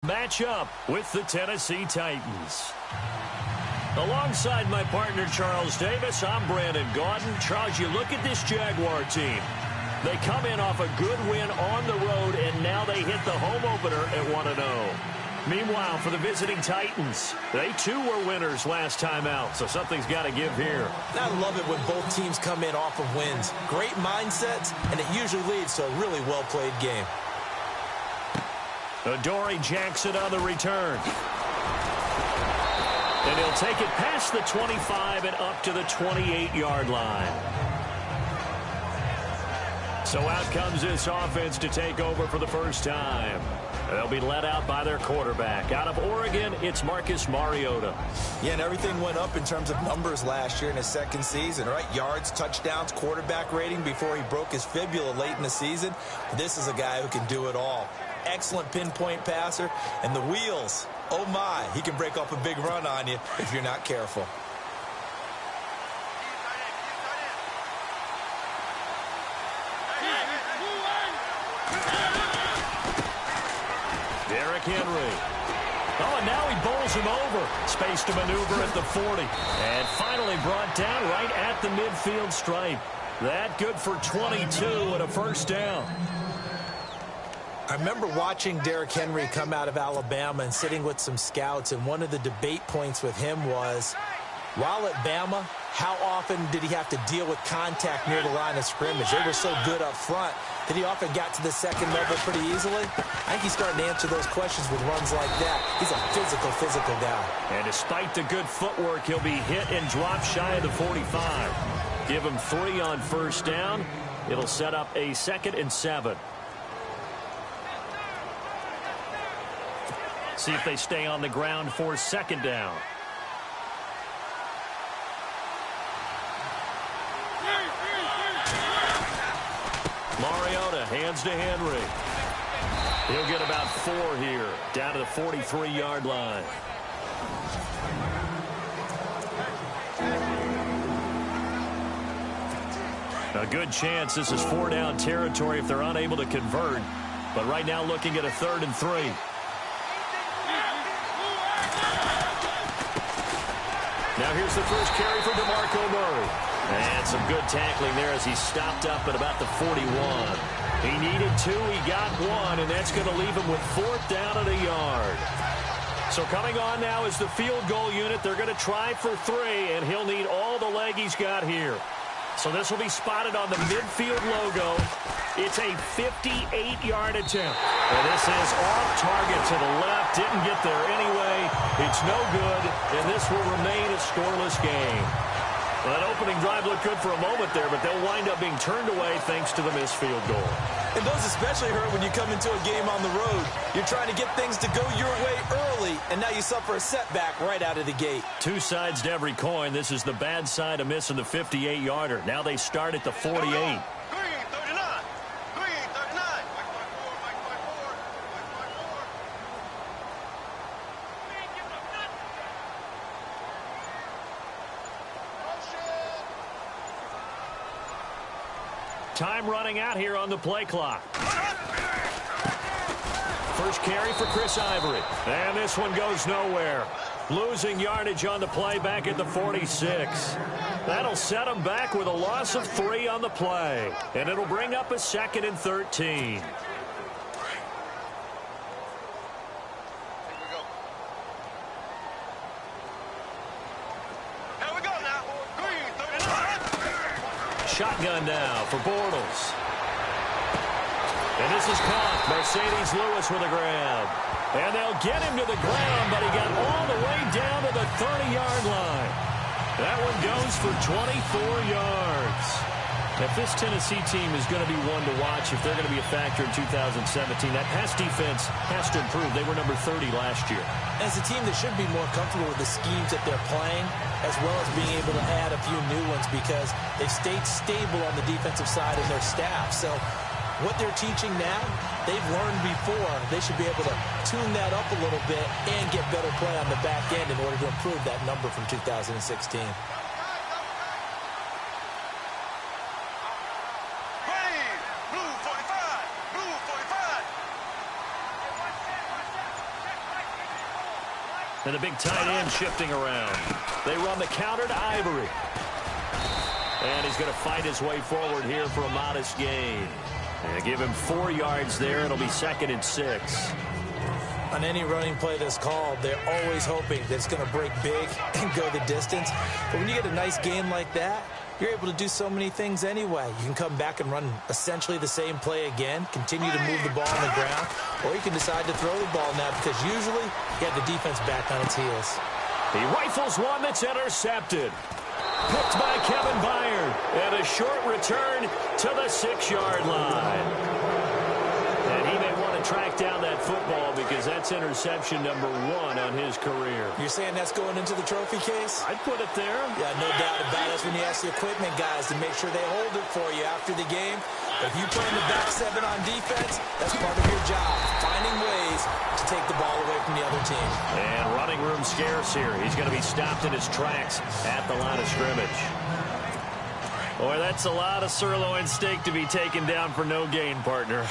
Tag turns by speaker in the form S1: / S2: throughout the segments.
S1: Match up with the Tennessee Titans. Alongside my partner Charles Davis, I'm Brandon Gaudin. Charles, you look at this Jaguar team. They come in off a good win on the road, and now they hit the home opener at 1-0. Meanwhile, for the visiting Titans, they too were winners last time out, so something's got to give here.
S2: I love it when both teams come in off of wins. Great mindsets, and it usually leads to a really well-played game.
S1: Adoree Jackson on the return. And he'll take it past the 25 and up to the 28-yard line. So out comes this offense to take over for the first time. They'll be led out by their quarterback. Out of Oregon, it's Marcus Mariota.
S2: Yeah, and everything went up in terms of numbers last year in his second season, right? Yards, touchdowns, quarterback rating before he broke his fibula late in the season. This is a guy who can do it all. Excellent pinpoint passer, and the wheels, oh my, he can break off a big run on you if you're not careful.
S1: Derrick Henry. Oh, and now he bowls him over. Space to maneuver at the 40. And finally brought down right at the midfield stripe. That good for 22 and a first down.
S2: I remember watching Derrick Henry come out of Alabama and sitting with some scouts, and one of the debate points with him was, while at Bama, how often did he have to deal with contact near the line of scrimmage? They were so good up front that he often got to the second level pretty easily. I think he's starting to answer those questions with runs like that. He's a physical guy.
S1: And despite the good footwork, he'll be hit and dropped shy of the 45. Give him 3 on first down. It'll set up a 2nd and 7. See if they stay on the ground for 2nd down. Mariota hands to Henry. He'll get about 4 here, down to the 43-yard line. A good chance this is 4-down territory if they're unable to convert. But right now looking at a 3rd and 3. Now here's the first carry for DeMarco Murray. And some good tackling there as he stopped up at about the 41. He needed 2, he got 1, and that's going to leave him with 4th down and a yard. So coming on now is the field goal unit. They're going to try for 3, and he'll need all the leg he's got here. So this will be spotted on the midfield logo. It's a 58-yard attempt. And this is off target to the left. Didn't get there anyway. It's no good, and this will remain a scoreless game. Well, that opening drive looked good for a moment there, but they'll wind up being turned away thanks to the missed field goal.
S2: And those especially hurt when you come into a game on the road. You're trying to get things to go your way early, and now you suffer a setback right out of the gate.
S1: 2 sides to every coin. This is the bad side of missing the 58-yarder. Now they start at the 48. Time running out here on the play clock. First carry for Chris Ivory. And this one goes nowhere. Losing yardage on the play back at the 46. That'll set him back with a loss of 3 on the play. And it'll bring up a 2nd and 13. Shotgun now for Bortles. And this is caught. Mercedes Lewis with a grab. And they'll get him to the ground, but he got all the way down to the 30-yard line. That one goes for 24 yards. If this Tennessee team is going to be one to watch, if they're going to be a factor in 2017, that pass defense has to improve. They were number 30 last year.
S2: As a team that should be more comfortable with the schemes that they're playing, as well as being able to add a few new ones because they've stayed stable on the defensive side of their staff. So what they're teaching now, they've learned before. They should be able to tune that up a little bit and get better play on the back end in order to improve that number from 2016.
S1: And the big tight end shifting around. They run the counter to Ivory. And he's going to fight his way forward here for a modest gain. And give him 4 yards there. It'll be 2nd and 6.
S2: On any running play that's called, they're always hoping that it's going to break big and go the distance. But when you get a nice gain like that, you're able to do so many things anyway. You can come back and run essentially the same play again, continue to move the ball on the ground, or you can decide to throw the ball now because usually you have the defense back on its heels.
S1: He rifles one that's intercepted. Picked by Kevin Byard. And a short return to the 6-yard line. And he may want to track down that football because that's interception number 1 on his career.
S2: You're saying that's going into the trophy case?
S1: I'd put it there.
S2: Yeah, no doubt about it. That's when you ask the equipment guys to make sure they hold it for you after the game. If you play in the back 7 on defense, that's part of your job, finding ways to take the ball away from the other team.
S1: And running room scarce here. He's going to be stopped in his tracks at the line of scrimmage. Boy, that's a lot of sirloin steak to be taken down for no gain, partner.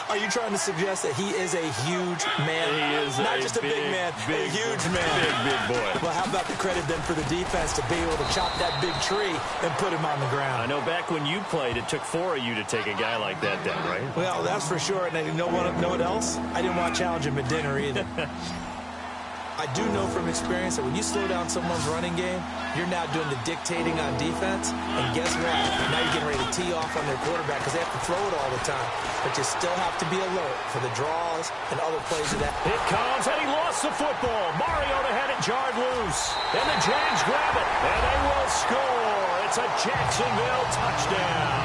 S2: Are you trying to suggest that he is a huge man?
S1: He is
S2: not just a big man, a huge man.
S1: Big boy.
S2: Well, how about the credit then for the defense to be able to chop that big tree and put him on the ground?
S1: I know back when you played, it took 4 of you to take a guy like that down, right?
S2: Well, that's for sure. And you know what else? I didn't want to challenge him at dinner either. I do know from experience that when you slow down someone's running game, you're now doing the dictating on defense. And guess what? Now you're getting ready to tee off on their quarterback because they have to throw it all the time. But you still have to be alert for the draws and other plays of that.
S1: It comes, and he lost the football. Mariota had it jarred loose. And the Jags grab it, and they will score. It's a Jacksonville touchdown.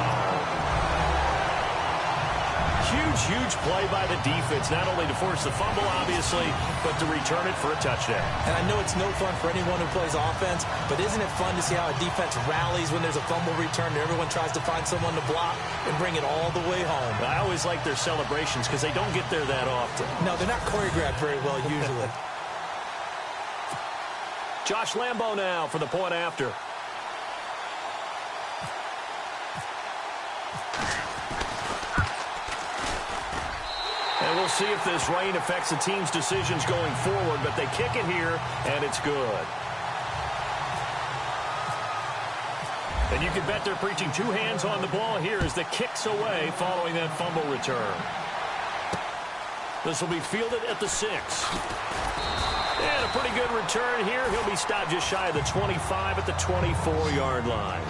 S1: Huge play by the defense, not only to force the fumble, obviously, but to return it for a touchdown.
S2: And I know it's no fun for anyone who plays offense, but isn't it fun to see how a defense rallies when there's a fumble return and everyone tries to find someone to block and bring it all the way home?
S1: I always like their celebrations because they don't get there that often.
S2: No, they're not choreographed very well usually.
S1: Josh Lambo now for the point after. And we'll see if this rain affects the team's decisions going forward, but they kick it here, and it's good. And you can bet they're preaching 2 hands on the ball here as the kick's away following that fumble return. This will be fielded at the 6. And a pretty good return here. He'll be stopped just shy of the 25 at the 24-yard line.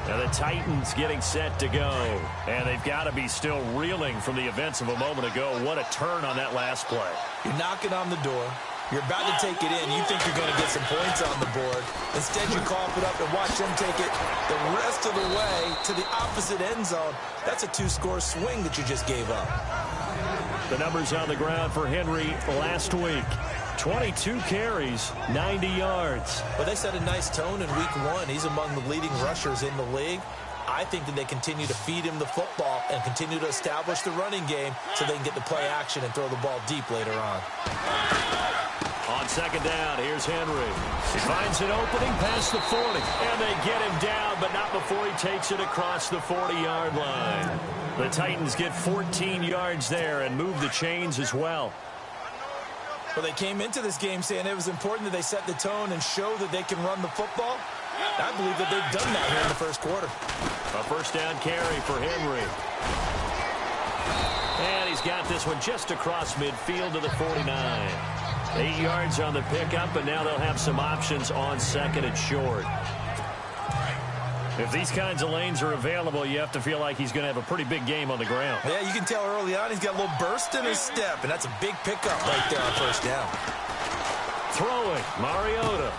S1: Now the Titans getting set to go. And they've got to be still reeling from the events of a moment ago. What a turn on that last play.
S2: You're knocking on the door. You're about to take it in. You think you're going to get some points on the board. Instead, you cough it up and watch them take it the rest of the way to the opposite end zone. That's a 2-score swing that you just gave up.
S1: The numbers on the ground for Henry last week. 22 carries, 90 yards.
S2: Well, they set a nice tone in week 1. He's among the leading rushers in the league. I think that they continue to feed him the football and continue to establish the running game so they can get the play action and throw the ball deep later on.
S1: On second down, here's Henry. He finds an opening past the 40, and they get him down, but not before he takes it across the 40-yard line. The Titans get 14 yards there and move the chains as well.
S2: Well, they came into this game saying it was important that they set the tone and show that they can run the football. I believe that they've done that here in the first quarter.
S1: A first down carry for Henry. And he's got this one just across midfield to the 49. 8 yards on the pickup, and now they'll have some options on second and short. If these kinds of lanes are available, you have to feel like he's going to have a pretty big game on the ground.
S2: Yeah, you can tell early on he's got a little burst in his step, and that's a big pickup right there on first down.
S1: Throwing, Mariota.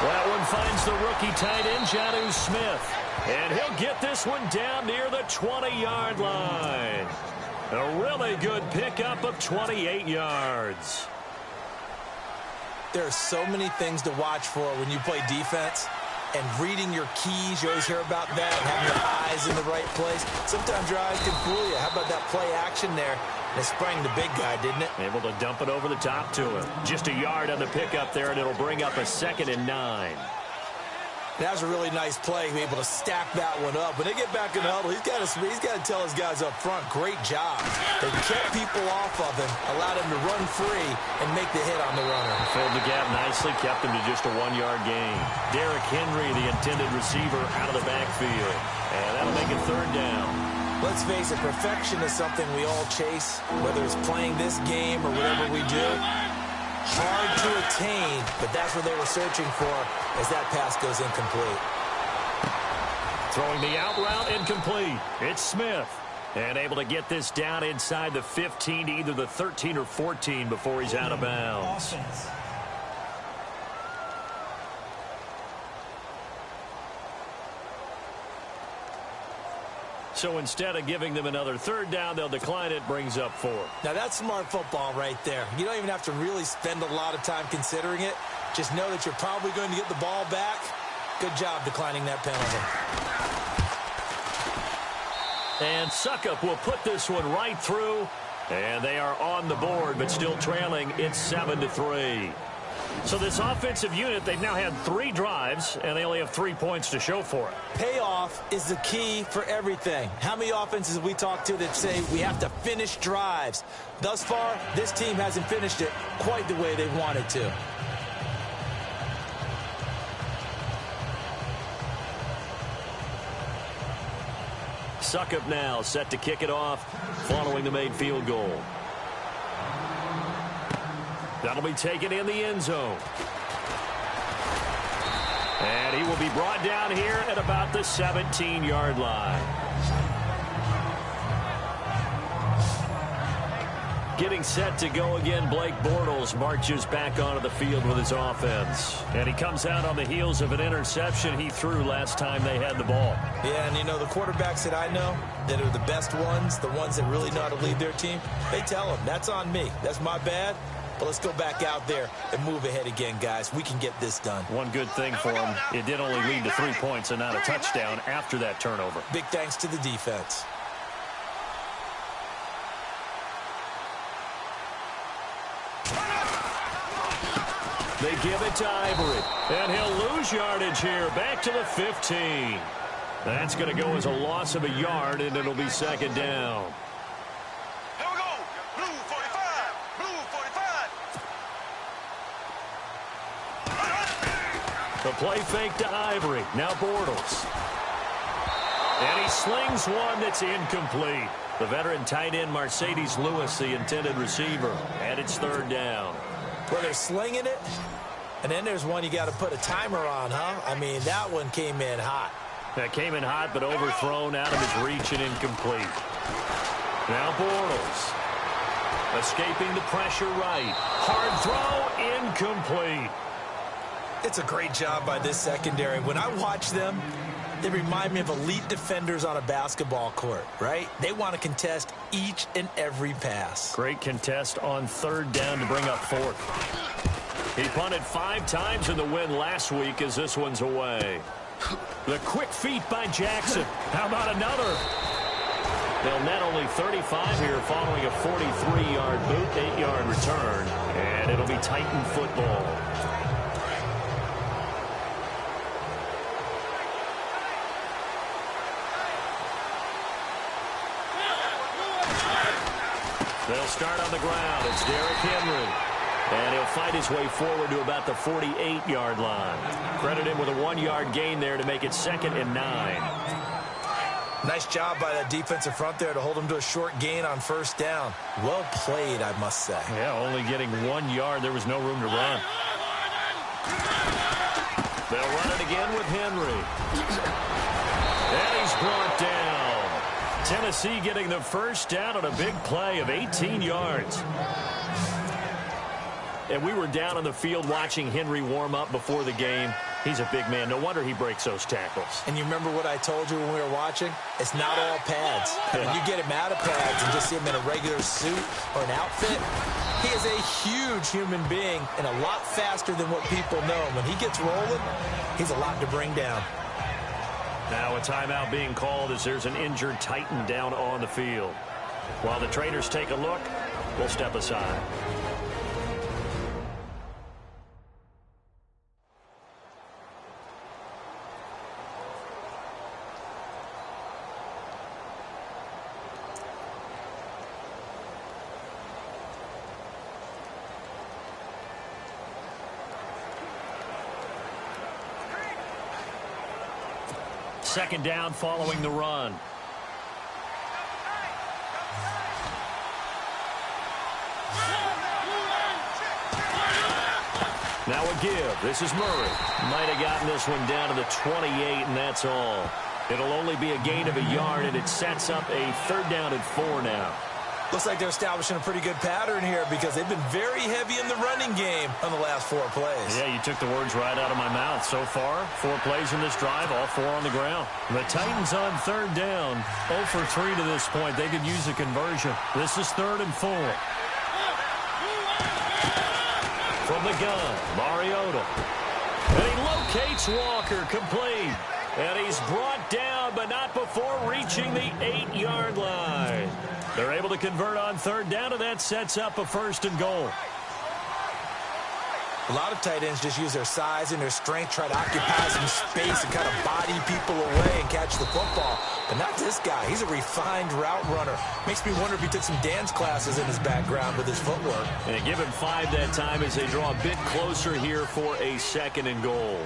S1: That one finds the rookie tight end, Jonnu Smith. And he'll get this one down near the 20-yard line. A really good pickup of 28 yards.
S2: There are so many things to watch for when you play defense. And reading your keys, you always hear about that, and having your eyes in the right place. Sometimes your eyes can fool you. How about that play action there? It sprang the big guy, didn't it?
S1: Able to dump it over the top to him. Just a yard on the pickup there, and it'll bring up a 2nd and 9.
S2: That was a really nice play, be able to stack that one up. When they get back in the huddle, he's got to tell his guys up front, great job. They kept people off of him, allowed him to run free, and make the hit on the runner.
S1: Filled the gap nicely, kept him to just a 1-yard gain. Derrick Henry, the intended receiver, out of the backfield. And that'll make it third down.
S2: Let's face it, perfection is something we all chase, whether it's playing this game or whatever we do. Hard to attain, but that's what they were searching for as that pass goes incomplete.
S1: Throwing the out route incomplete. It's Smith. And able to get this down inside the 15 to either the 13 or 14 before he's out of bounds.
S3: Offense.
S1: So instead of giving them another third down, they'll decline it, brings up 4.
S2: Now that's smart football right there. You don't even have to really spend a lot of time considering it. Just know that you're probably going to get the ball back. Good job declining that penalty.
S1: And Suckup will put this one right through. And they are on the board, but still trailing. It's 7-3. So this offensive unit, they've now had 3 drives, and they only have 3 points to show for it.
S2: Payoff is the key for everything. How many offenses have we talked to that say we have to finish drives? Thus far, this team hasn't finished it quite the way they wanted to.
S1: Suckup now set to kick it off following the made field goal. That'll be taken in the end zone. And he will be brought down here at about the 17-yard line. Getting set to go again, Blake Bortles marches back onto the field with his offense. And he comes out on the heels of an interception he threw last time they had the ball.
S2: Yeah, and you know, the quarterbacks that I know that are the best ones, the ones that really know how to lead their team, they tell them, that's on me. That's my bad. But let's go back out there and move ahead again, guys. We can get this done.
S1: One good thing for him, it did only lead to 3 points and not a touchdown after that turnover.
S2: Big thanks to the defense.
S1: They give it to Ivory, and he'll lose yardage here, back to the 15. That's going to go as a loss of a yard, and it'll be second down.
S4: Here we go. Blue 45. Blue 45.
S1: The play fake to Ivory. Now Bortles. And he slings one that's incomplete. The veteran tight end Mercedes Lewis, the intended receiver. And it's third down.
S2: Well, they're slinging it, and then there's one you got to put a timer on, huh? I mean, that one came in hot.
S1: That came in hot, but overthrown out of his reach and incomplete. Now Bortles. Escaping the pressure right. Hard throw, incomplete.
S2: It's a great job by this secondary. When I watch them, they remind me of elite defenders on a basketball court, right? They want to contest each and every pass.
S1: Great contest on third down to bring up fourth. He punted 5 times in the win last week as this one's away. The quick feet by Jackson. How about another? They'll net only 35 here following a 43-yard boot, 8-yard return. And it'll be Titan football. They'll start on the ground. It's Derrick Henry. And he'll fight his way forward to about the 48-yard line. Credit him with a 1-yard gain there to make it 2nd and 9.
S2: Nice job by that defensive front there to hold him to a short gain on first down. Well played, I must say.
S1: Yeah, only getting 1 yard. There was no room to run. They'll run it again with Henry. And he's brought down. Tennessee getting the first down on a big play of 18 yards. And we were down on the field watching Henry warm up before the game. He's a big man. No wonder he breaks those tackles.
S2: And you remember what I told you when we were watching? It's not all pads. When you get him out of pads and just see him in a regular suit or an outfit, he is a huge human being and a lot faster than what people know. When he gets rolling, he's a lot to bring down.
S1: Now a timeout being called as there's an injured Titan down on the field. While the traders take a look, we'll step aside. second down following the run. Now a give. This is Murray. Might have gotten this one down to the 28, and that's all. It'll only be a gain of a yard, and it sets up a 3rd down and 4 now.
S2: Looks like they're establishing a pretty good pattern here because they've been very heavy in the running game on the last 4 plays.
S1: Yeah, you took the words right out of my mouth. So far, 4 plays in this drive, all 4 on the ground. The Titans on 3rd down, 0 for 3 to this point. They could use a conversion. This is 3rd and 4. From the gun, Mariota. And he locates Walker, complete. And he's brought down, but not before reaching the 8-yard line. They're able to convert on 3rd down, and that sets up a 1st and goal.
S2: A lot of tight ends just use their size and their strength, try to occupy some space and kind of body people away and catch the football. But not this guy. He's a refined route runner. Makes me wonder if he took some dance classes in his background with his footwork.
S1: And give him 5 that time as they draw a bit closer here for a 2nd and goal.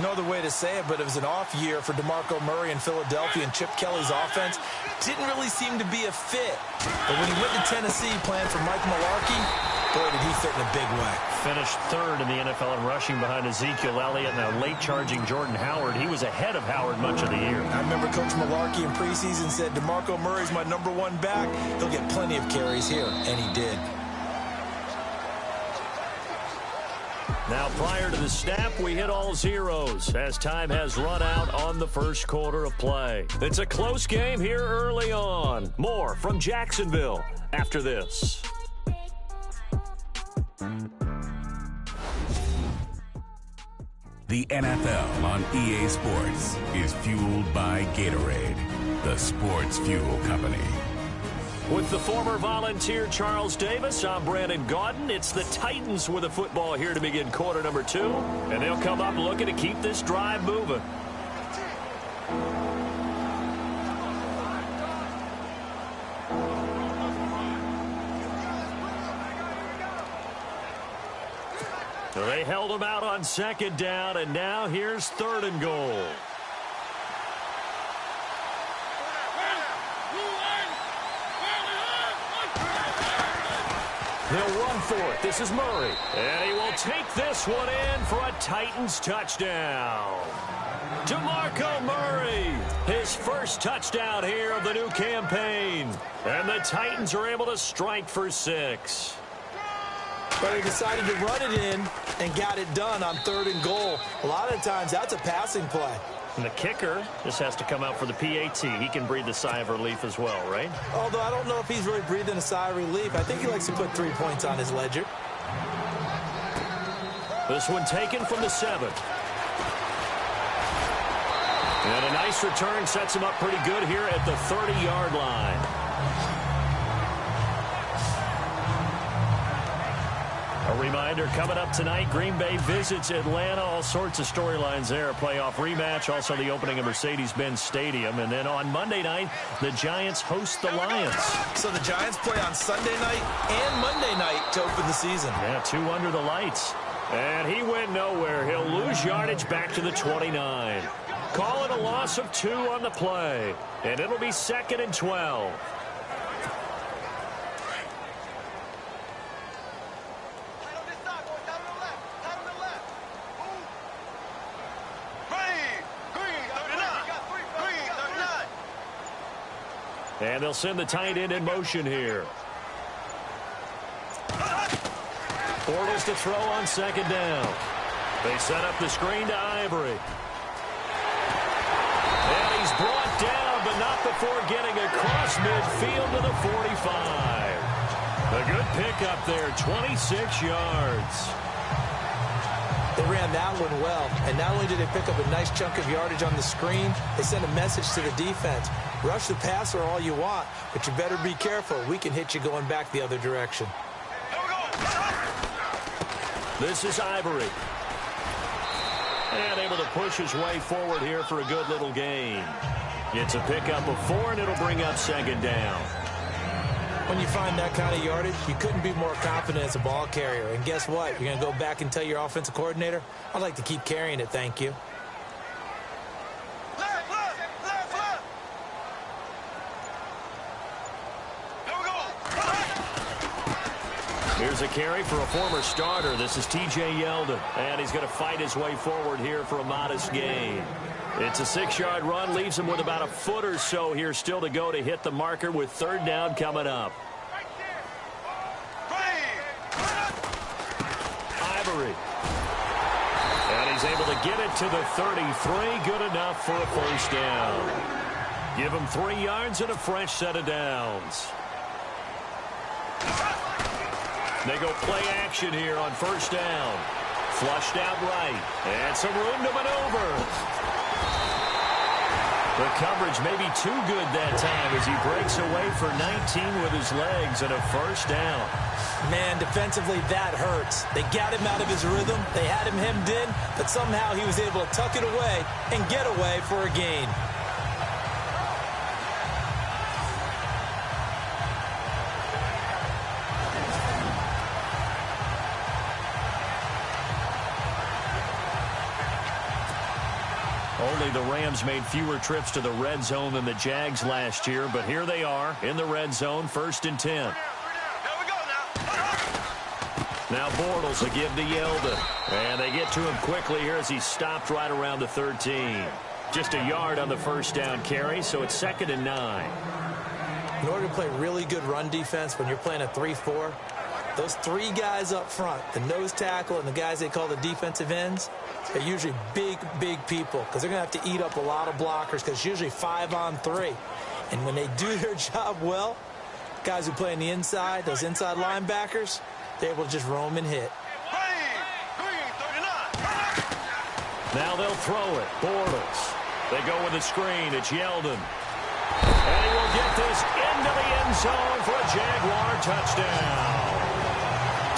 S2: No other way to say it, but it was an off year for DeMarco Murray in Philadelphia, and Chip Kelly's offense didn't really seem to be a fit. But when he went to Tennessee playing for Mike Mularkey, boy, did he fit in a big way.
S1: Finished 3rd in the NFL in rushing behind Ezekiel Elliott and a late-charging Jordan Howard. He was ahead of Howard much of the year.
S2: I remember Coach Mularkey in preseason said, DeMarco Murray's my #1 back. He'll get plenty of carries here, and he did.
S1: Now, prior to the snap, we hit all zeros as time has run out on the 1st quarter of play. It's a close game here early on. More from Jacksonville after this.
S3: The NFL on EA Sports is fueled by Gatorade, the sports fuel company.
S1: With the former Volunteer Charles Davis, I'm Brandon Gaudin. It's the Titans with a football here to begin quarter number 2. And they'll come up looking to keep this drive moving. So they held him out on 2nd down, and now here's 3rd and goal. They'll run for it. This is Murray. And he will take this one in for a Titans touchdown. DeMarco Murray, his 1st touchdown here of the new campaign. And the Titans are able to strike for 6.
S2: But he decided to run it in and got it done on 3rd and goal. A lot of times that's a passing play.
S1: And the kicker just has to come out for the PAT. He can breathe a sigh of relief as well, right?
S2: Although I don't know if he's really breathing a sigh of relief. I think he likes to put 3 points on his ledger.
S1: This one taken from the 7. And a nice return sets him up pretty good here at the 30-yard line. A reminder, coming up tonight, Green Bay visits Atlanta. All sorts of storylines there. A playoff rematch, also the opening of Mercedes-Benz Stadium. And then on Monday night, the Giants host the Lions.
S2: So the Giants play on Sunday night and Monday night to open the season.
S1: Yeah, 2 under the lights. And he went nowhere. He'll lose yardage back to the 29. Call it a loss of 2 on the play. And it'll be 2nd and 12. And they'll send the tight end in motion here. Bortles to throw on 2nd down. They set up the screen to Ivory. And he's brought down, but not before getting across midfield to the 45. A good pickup there, 26 yards.
S2: They ran that one well, and not only did they pick up a nice chunk of yardage on the screen, they sent a message to the defense. Rush the passer all you want, but you better be careful. We can hit you going back the other direction.
S1: This is Ivory. And able to push his way forward here for a good little gain. Gets a pickup of 4, and it'll bring up 2nd down.
S2: When you find that kind of yardage, you couldn't be more confident as a ball carrier. And guess what? You're going to go back and tell your offensive coordinator, I'd like to keep carrying it, thank you.
S1: Here's a carry for a former starter. This is T.J. Yeldon, and he's going to fight his way forward here for a modest gain. It's a 6-yard run, leaves him with about a foot or so here still to go to hit the marker with third down coming up. Ivory. And he's able to get it to the 33. Good enough for a first down. Give him 3 yards and a fresh set of downs. They go play action here on first down. Flushed out right. And some room to maneuver. The coverage may be too good that time as he breaks away for 19 with his legs and a first down.
S2: Man, defensively, that hurts. They got him out of his rhythm. They had him hemmed in, but somehow he was able to tuck it away and get away for a gain.
S1: Only the Rams made fewer trips to the red zone than the Jags last year, but here they are in the red zone, 1st and 10. Now Bortles will give to Yeldon. And they get to him quickly here as he stopped right around the 13. Just a yard on the first down carry, so it's 2nd and 9.
S2: In order to play really good run defense when you're playing a 3-4, those 3 guys up front, the nose tackle and the guys they call the defensive ends, they're usually big people because they're going to have to eat up a lot of blockers because it's usually 5-on-3. And when they do their job well, guys who play on the inside, those inside linebackers, they're able to just roam and hit.
S1: Now they'll throw it. Bortles. They go with a screen. It's Yeldon. And he will get this into the end zone for a Jaguar touchdown.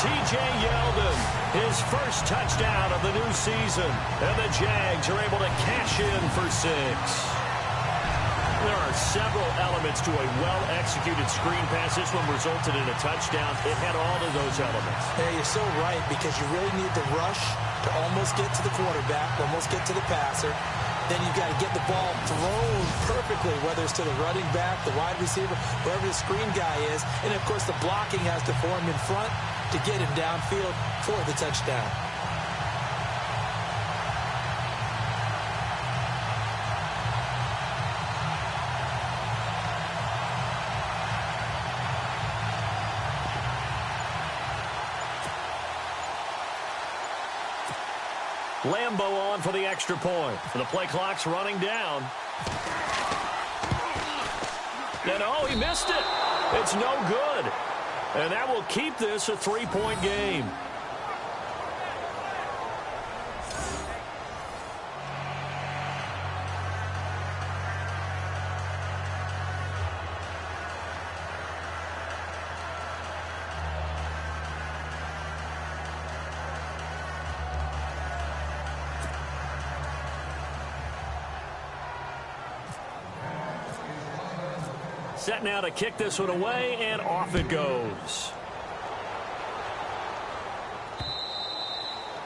S1: T.J. Yeldon, his first touchdown of the new season. And the Jags are able to cash in for 6. There are several elements to a well-executed screen pass. This one resulted in a touchdown. It had all of those elements.
S2: Yeah, you're so right because you really need the rush to almost get to the quarterback, almost get to the passer. Then you've got to get the ball thrown perfectly, whether it's to the running back, the wide receiver, wherever the screen guy is. And, of course, the blocking has to form in front to get him downfield for the touchdown.
S1: Lambo on for the extra point. The play clock's running down. And, oh, he missed it. It's no good. And that will keep this a 3-point game. Set now to kick this one away, and off it goes.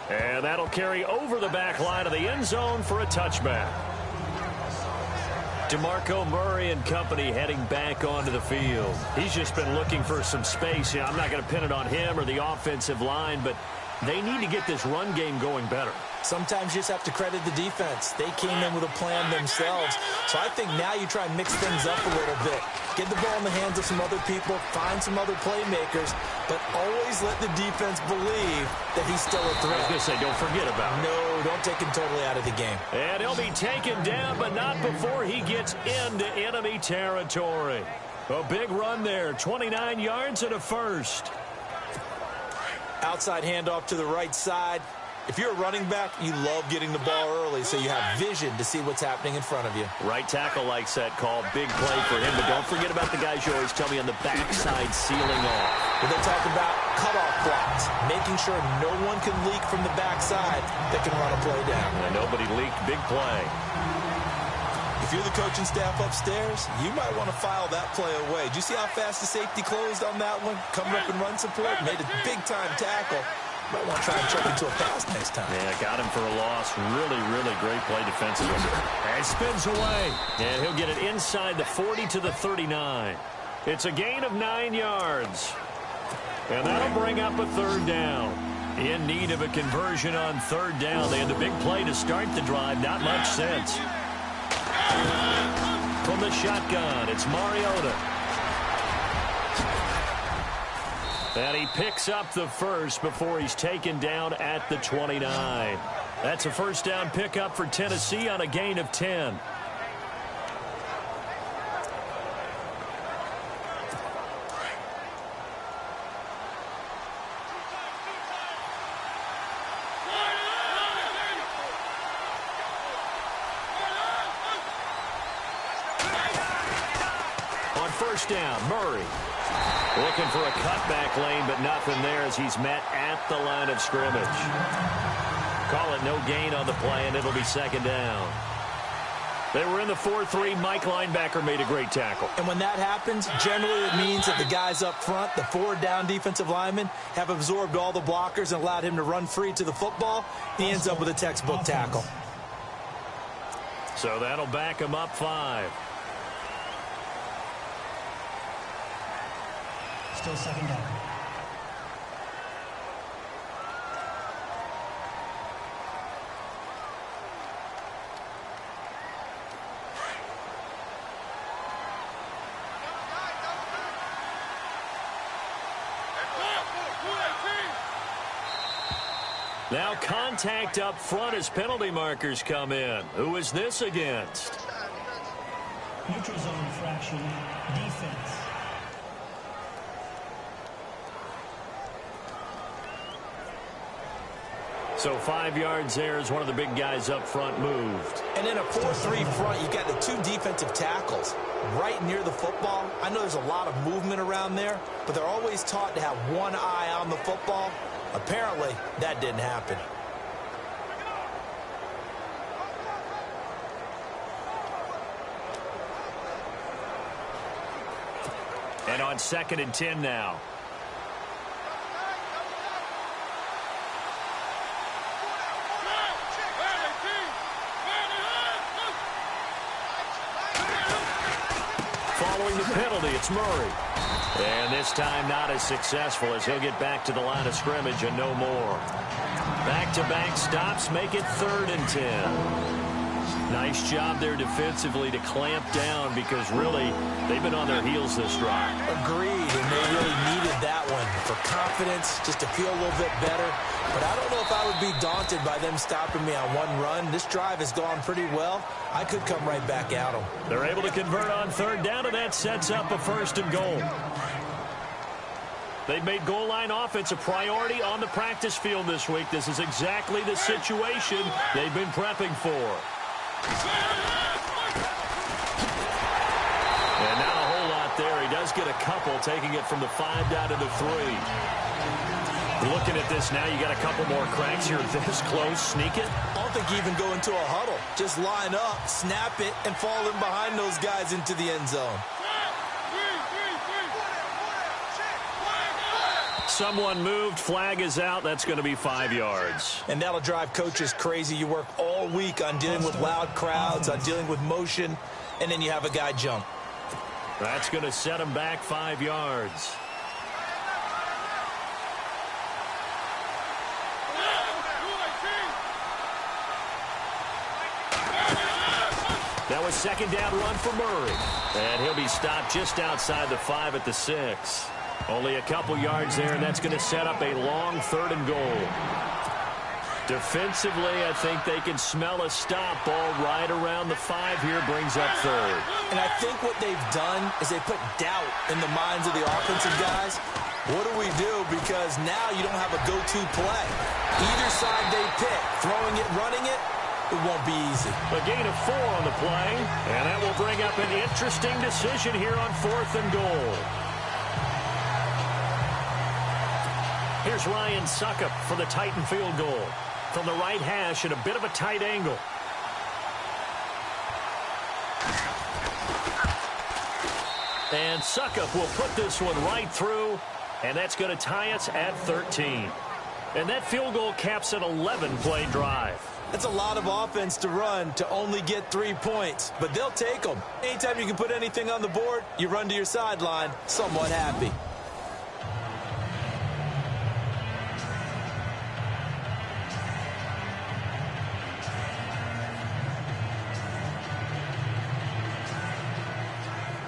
S1: And that'll carry over the back line of the end zone for a touchback. DeMarco Murray and company heading back onto the field. He's just been looking for some space. You know, I'm not going to pin it on him or the offensive line, but they need to get this run game going better.
S2: Sometimes you just have to credit the defense. They came in with a plan themselves. So I think now you try and mix things up a little bit. Get the ball in the hands of some other people, find some other playmakers, but always let the defense believe that he's still a threat.
S1: I was going to say, don't forget about it.
S2: No, don't take him totally out of the game.
S1: And he'll be taken down, but not before he gets into enemy territory. A big run there, 29 yards and a first.
S2: Outside handoff to the right side. If you're a running back, you love getting the ball early so you have vision to see what's happening in front of you.
S1: Right tackle likes that call. Big play for him, but don't forget about the guys you always tell me on the backside sealing off.
S2: Well, they talk about cutoff blocks, making sure no one can leak from the backside that can run a play down.
S1: And nobody leaked. Big play.
S2: If you're the coaching staff upstairs, you might want to file that play away. Did you see how fast the safety closed on that one? Coming up in run support, made a big-time tackle. Might want to try and chuck into a pass next time.
S1: Yeah, got him for a loss. Really, really great play defensively. And spins away. And he'll get it inside the 40 to the 39. It's a gain of 9 yards. And that'll bring up a third down. In need of a conversion on third down. They had the big play to start the drive. Not much sense. From the shotgun, it's Mariota. And he picks up the first before he's taken down at the 29. That's a first down pickup for Tennessee on a gain of 10. First down, Murray. Looking for a cutback lane, but nothing there as he's met at the line of scrimmage. Call it no gain on the play, and it'll be second down. They were in the 4-3. Mike linebacker made a great tackle.
S2: And when that happens, generally it means that the guys up front, the 4 down defensive linemen, have absorbed all the blockers and allowed him to run free to the football. He ends up with a textbook tackle.
S1: So that'll back him up 5.
S5: Still second down.
S1: Now contact up front as penalty markers come in. Who is this against?
S5: Neutral zone infraction, defense.
S1: So 5 yards there as one of the big guys up front moved.
S2: And in a 4-3 front, you've got the 2 defensive tackles right near the football. I know there's a lot of movement around there, but they're always taught to have one eye on the football. Apparently, that didn't happen.
S1: And on 2nd and 10 now. Following the penalty, it's Murray. And this time not as successful as he'll get back to the line of scrimmage and no more. Back-to-back stops make it 3rd and 10. Nice job there defensively to clamp down because really they've been on their heels this drive.
S2: Agreed, and they really needed that one for confidence, just to feel a little bit better. But I don't know if I would be daunted by them stopping me on one run. This drive has gone pretty well. I could come right back at them.
S1: They're able to convert on 3rd down, and that sets up a 1st and goal. They've made goal line offense a priority on the practice field this week. This is exactly the situation they've been prepping for. And not a whole lot there. He does get a couple, taking it from the 5 down to the 3. Looking at this now, you got a couple more cracks here this close. Sneak it.
S2: I don't think you even go into a huddle. Just line up, snap it, and fall in behind those guys into the end zone.
S1: Someone moved. Flag is out. That's going to be 5 yards.
S2: And that'll drive coaches crazy. You work all week on dealing with loud crowds, on dealing with motion, and then you have a guy jump.
S1: That's going to set him back 5 yards. That was 2nd down run for Murray. And he'll be stopped just outside the 5 at the 6. Only a couple yards there, and that's going to set up a long 3rd and goal. Defensively, I think they can smell a stop ball right around the 5 here, brings up 3rd.
S2: And I think what they've done is they put doubt in the minds of the offensive guys. What do we do? Because now you don't have a go-to play. Either side they pick, throwing it, running it, it won't be easy.
S1: A gain of 4 on the play, and that will bring up an interesting decision here on 4th and goal. Here's Ryan Suckup for the Titan field goal. From the right hash at a bit of a tight angle. And Suckup will put this one right through, and that's going to tie us at 13. And that field goal caps an 11-play drive.
S2: That's a lot of offense to run to only get 3 points, but they'll take them. Anytime you can put anything on the board, you run to your sideline somewhat happy.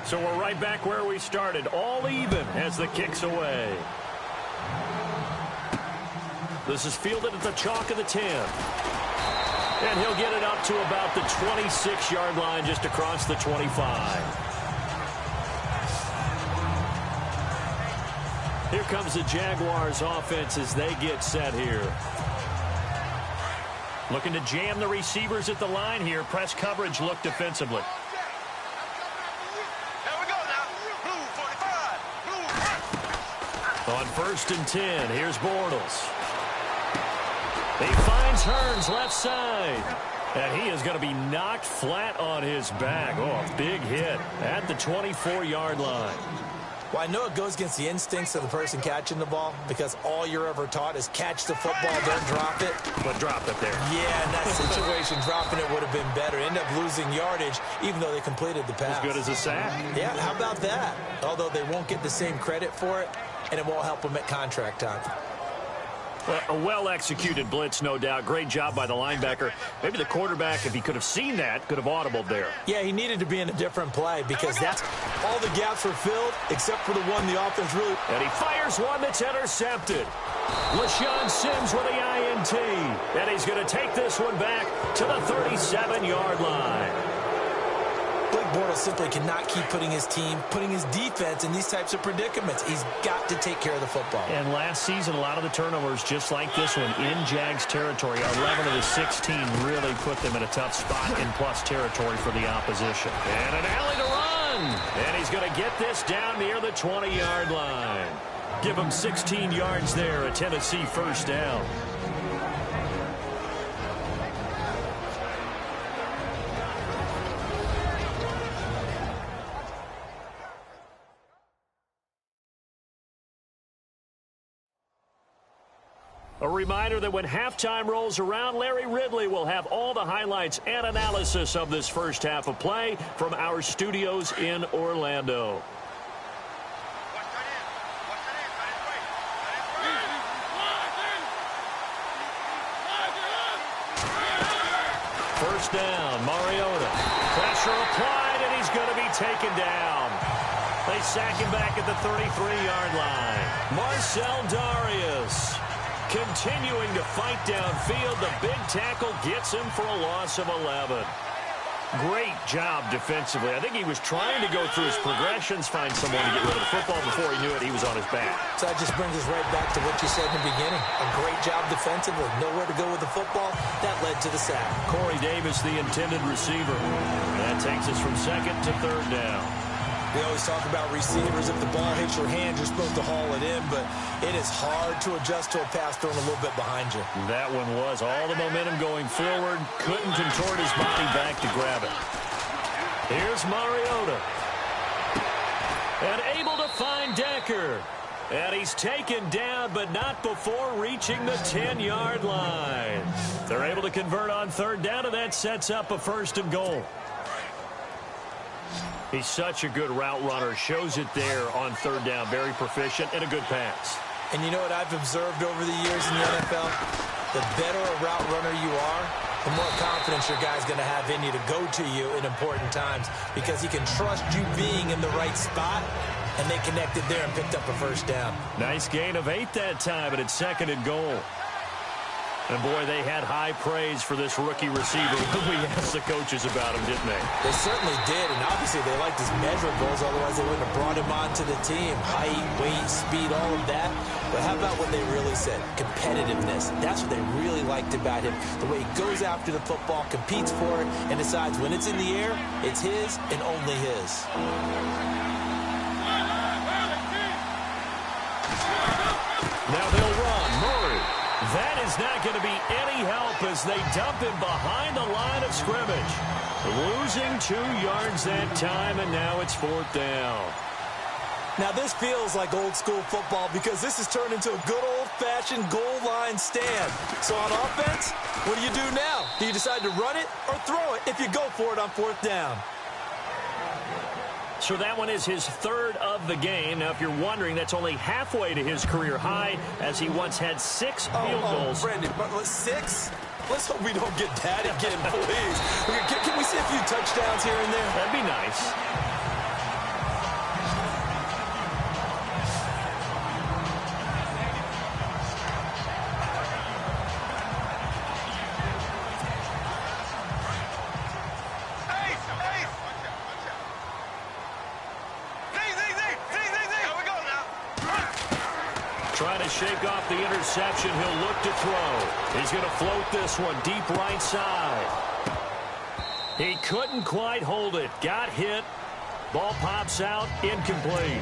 S1: So we're right back where we started, all even as the kick's away. This is fielded at the chalk of the 10. And he'll get it up to about the 26-yard line, just across the 25. Here comes the Jaguars offense as they get set here. Looking to jam the receivers at the line here. Press coverage look defensively.
S4: Here we go now. Blue 45. Blue.
S1: On 1st and 10, here's Bortles. He finds Hearns left side. And he is going to be knocked flat on his back. Oh, a big hit at the 24-yard line.
S2: Well, I know it goes against the instincts of the person catching the ball because all you're ever taught is catch the football, don't drop it.
S1: But drop it there.
S2: Yeah, in that situation, dropping it would have been better. End up losing yardage, even though they completed the pass.
S1: As good as a sack.
S2: Yeah, how about that? Although they won't get the same credit for it, and it won't help them at contract time.
S1: Well, a well-executed blitz, no doubt. Great job by the linebacker. Maybe the quarterback, if he could have seen that, could have audibled there.
S2: Yeah, he needed to be in a different play because that's all the gaps were filled except for the one the offense really...
S1: And he fires one that's intercepted. LaShawn Sims with the INT. And he's going to take this one back to the 37-yard line.
S2: Blake Bortles simply cannot keep putting his team, putting his defense in these types of predicaments. He's got to take care of the football.
S1: And last season, a lot of the turnovers, just like this one, in Jags territory. 11 of the 16 really put them in a tough spot in plus territory for the opposition. And an alley to run. And he's going to get this down near the 20-yard line. Give him 16 yards there, a Tennessee first down. A reminder that when halftime rolls around, Larry Ridley will have all the highlights and analysis of this first half of play from our studios in Orlando. First down, Mariota. Pressure applied, and he's going to be taken down. They sack him back at the 33-yard line. Marcel Darius continuing to fight downfield. The big tackle gets him for a loss of 11. Great job defensively. I think he was trying to go through his progressions, find someone to get rid of the football. Before he knew it, he was on his back.
S2: So that just brings us right back to what you said in the beginning. A great job defensively. Nowhere to go with the football. That led to the sack.
S1: Corey Davis, the intended receiver. That takes us from 2nd to 3rd down.
S2: We always talk about receivers. If the ball hits your hand, you're supposed to haul it in, but it is hard to adjust to a pass thrown a little bit behind you.
S1: That one was all the momentum going forward. Couldn't contort his body back to grab it. Here's Mariota. And able to find Decker. And he's taken down, but not before reaching the 10-yard line. They're able to convert on 3rd down, and that sets up a 1st and goal. He's such a good route runner. Shows it there on 3rd down. Very proficient and a good pass.
S2: And you know what I've observed over the years in the NFL? The better a route runner you are, the more confidence your guy's going to have in you to go to you in important times because he can trust you being in the right spot, and they connected there and picked up a 1st down.
S1: Nice gain of 8 that time, and it's 2nd and goal. And, boy, they had high praise for this rookie receiver when we asked the coaches about him, didn't they?
S2: They certainly did, and obviously they liked his measurables, otherwise they wouldn't have brought him onto the team. Height, weight, speed, all of that. But how about what they really said? Competitiveness. That's what they really liked about him. The way he goes after the football, competes for it, and decides when it's in the air, it's his and only his.
S1: Now they'll run. Murray. That is not going to be any help as they dump him behind the line of scrimmage. Losing 2 yards that time, and now it's 4th down.
S2: Now this feels like old school football because this has turned into a good old-fashioned goal line stand. So on offense, what do you do now? Do you decide to run it or throw it if you go for it on 4th down?
S1: So that one is his 3rd of the game. Now, if you're wondering, that's only halfway to his career high as he once had 6 field goals.
S2: Brendan, 6? Let's hope we don't get that again, please. Can we see a few touchdowns here and there?
S1: That'd be nice. Trying to shake off the interception. He'll look to throw. He's going to float this one deep right side. He couldn't quite hold it. Got hit. Ball pops out. Incomplete.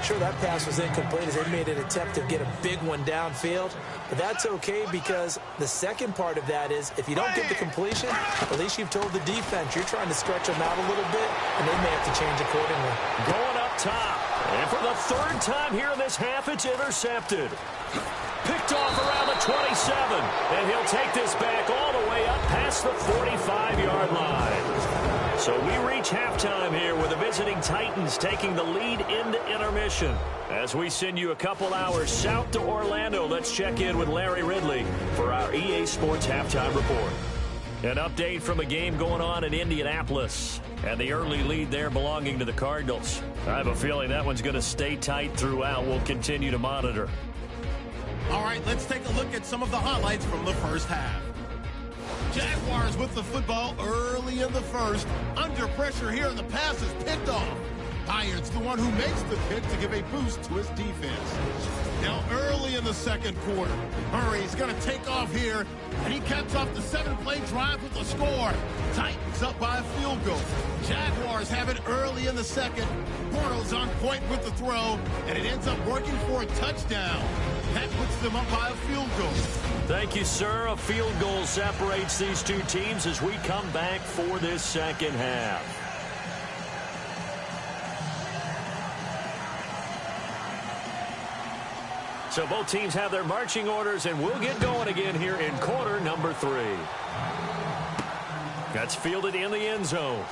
S2: Sure, that pass was incomplete as they made an attempt to get a big one downfield. But that's okay because the second part of that is if you don't get the completion, at least you've told the defense you're trying to stretch them out a little bit, and they may have to change accordingly.
S1: Going up top. And for the third time here in this half, it's intercepted. Picked off around the 27. And he'll take this back all the way up past the 45-yard line. So we reach halftime here with the visiting Titans taking the lead into intermission. As we send you a couple hours south to Orlando, let's check in with Larry Ridley for our EA Sports Halftime Report. An update from a game going on in Indianapolis. And the early lead there belonging to the Cardinals. I have a feeling that one's going to stay tight throughout. We'll continue to monitor.
S6: All right, let's take a look at some of the highlights from the first half. Jaguars with the football early in the first. Under pressure here, and the pass is picked off. Hyatt's the one who makes the pick to give a boost to his defense. Now early in the second quarter, Murray's going to take off here, and he caps off the 7-play drive with a score. Titans up by a field goal. Jaguars have it early in the second. Bortles on point with the throw, and it ends up working for a touchdown. That puts them up by a field goal.
S1: Thank you, sir. A field goal separates these two teams as we come back for this second half. So both teams have their marching orders, and we'll get going again here in quarter number 3. That's fielded in the end zone.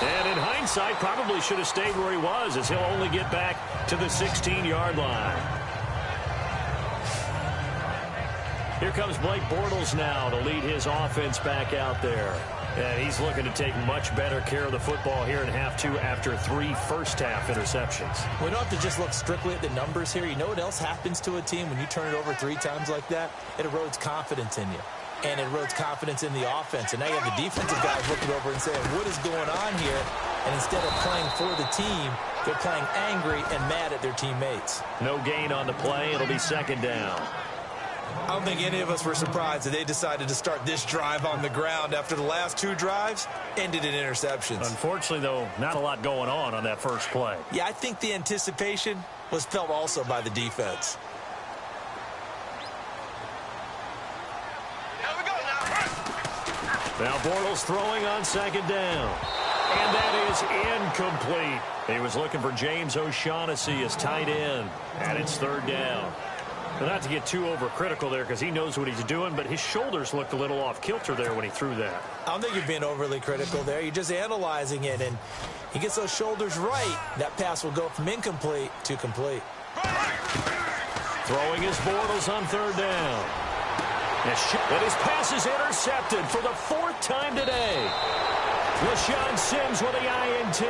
S1: And in hindsight, probably should have stayed where he was, as he'll only get back to the 16-yard line. Here comes Blake Bortles now to lead his offense back out there. And he's looking to take much better care of the football here in half 2 after 3 first-half interceptions.
S2: We don't have to just look strictly at the numbers here. You know what else happens to a team when you turn it over 3 times like that? It erodes confidence in you. And it erodes confidence in the offense. And now you have the defensive guys looking over and saying, what is going on here? And instead of playing for the team, they're playing angry and mad at their teammates.
S1: No gain on the play. It'll be second down.
S2: I don't think any of us were surprised that they decided to start this drive on the ground after the last 2 drives ended in interceptions.
S1: Unfortunately, though, not a lot going on that first play.
S2: Yeah, I think the anticipation was felt also by the defense.
S1: Now Bortles throwing on second down. And that is incomplete. He was looking for James O'Shaughnessy as tight end. And it's third down. Well, not to get too overcritical there because he knows what he's doing, but his shoulders looked a little off kilter there when he threw that.
S2: I don't think you're being overly critical there. You're just analyzing it, and he gets those shoulders right. That pass will go from incomplete to complete.
S1: Throwing his Bortles on third down. And his pass is intercepted for the 4th time today. LaShawn Sims with the INT.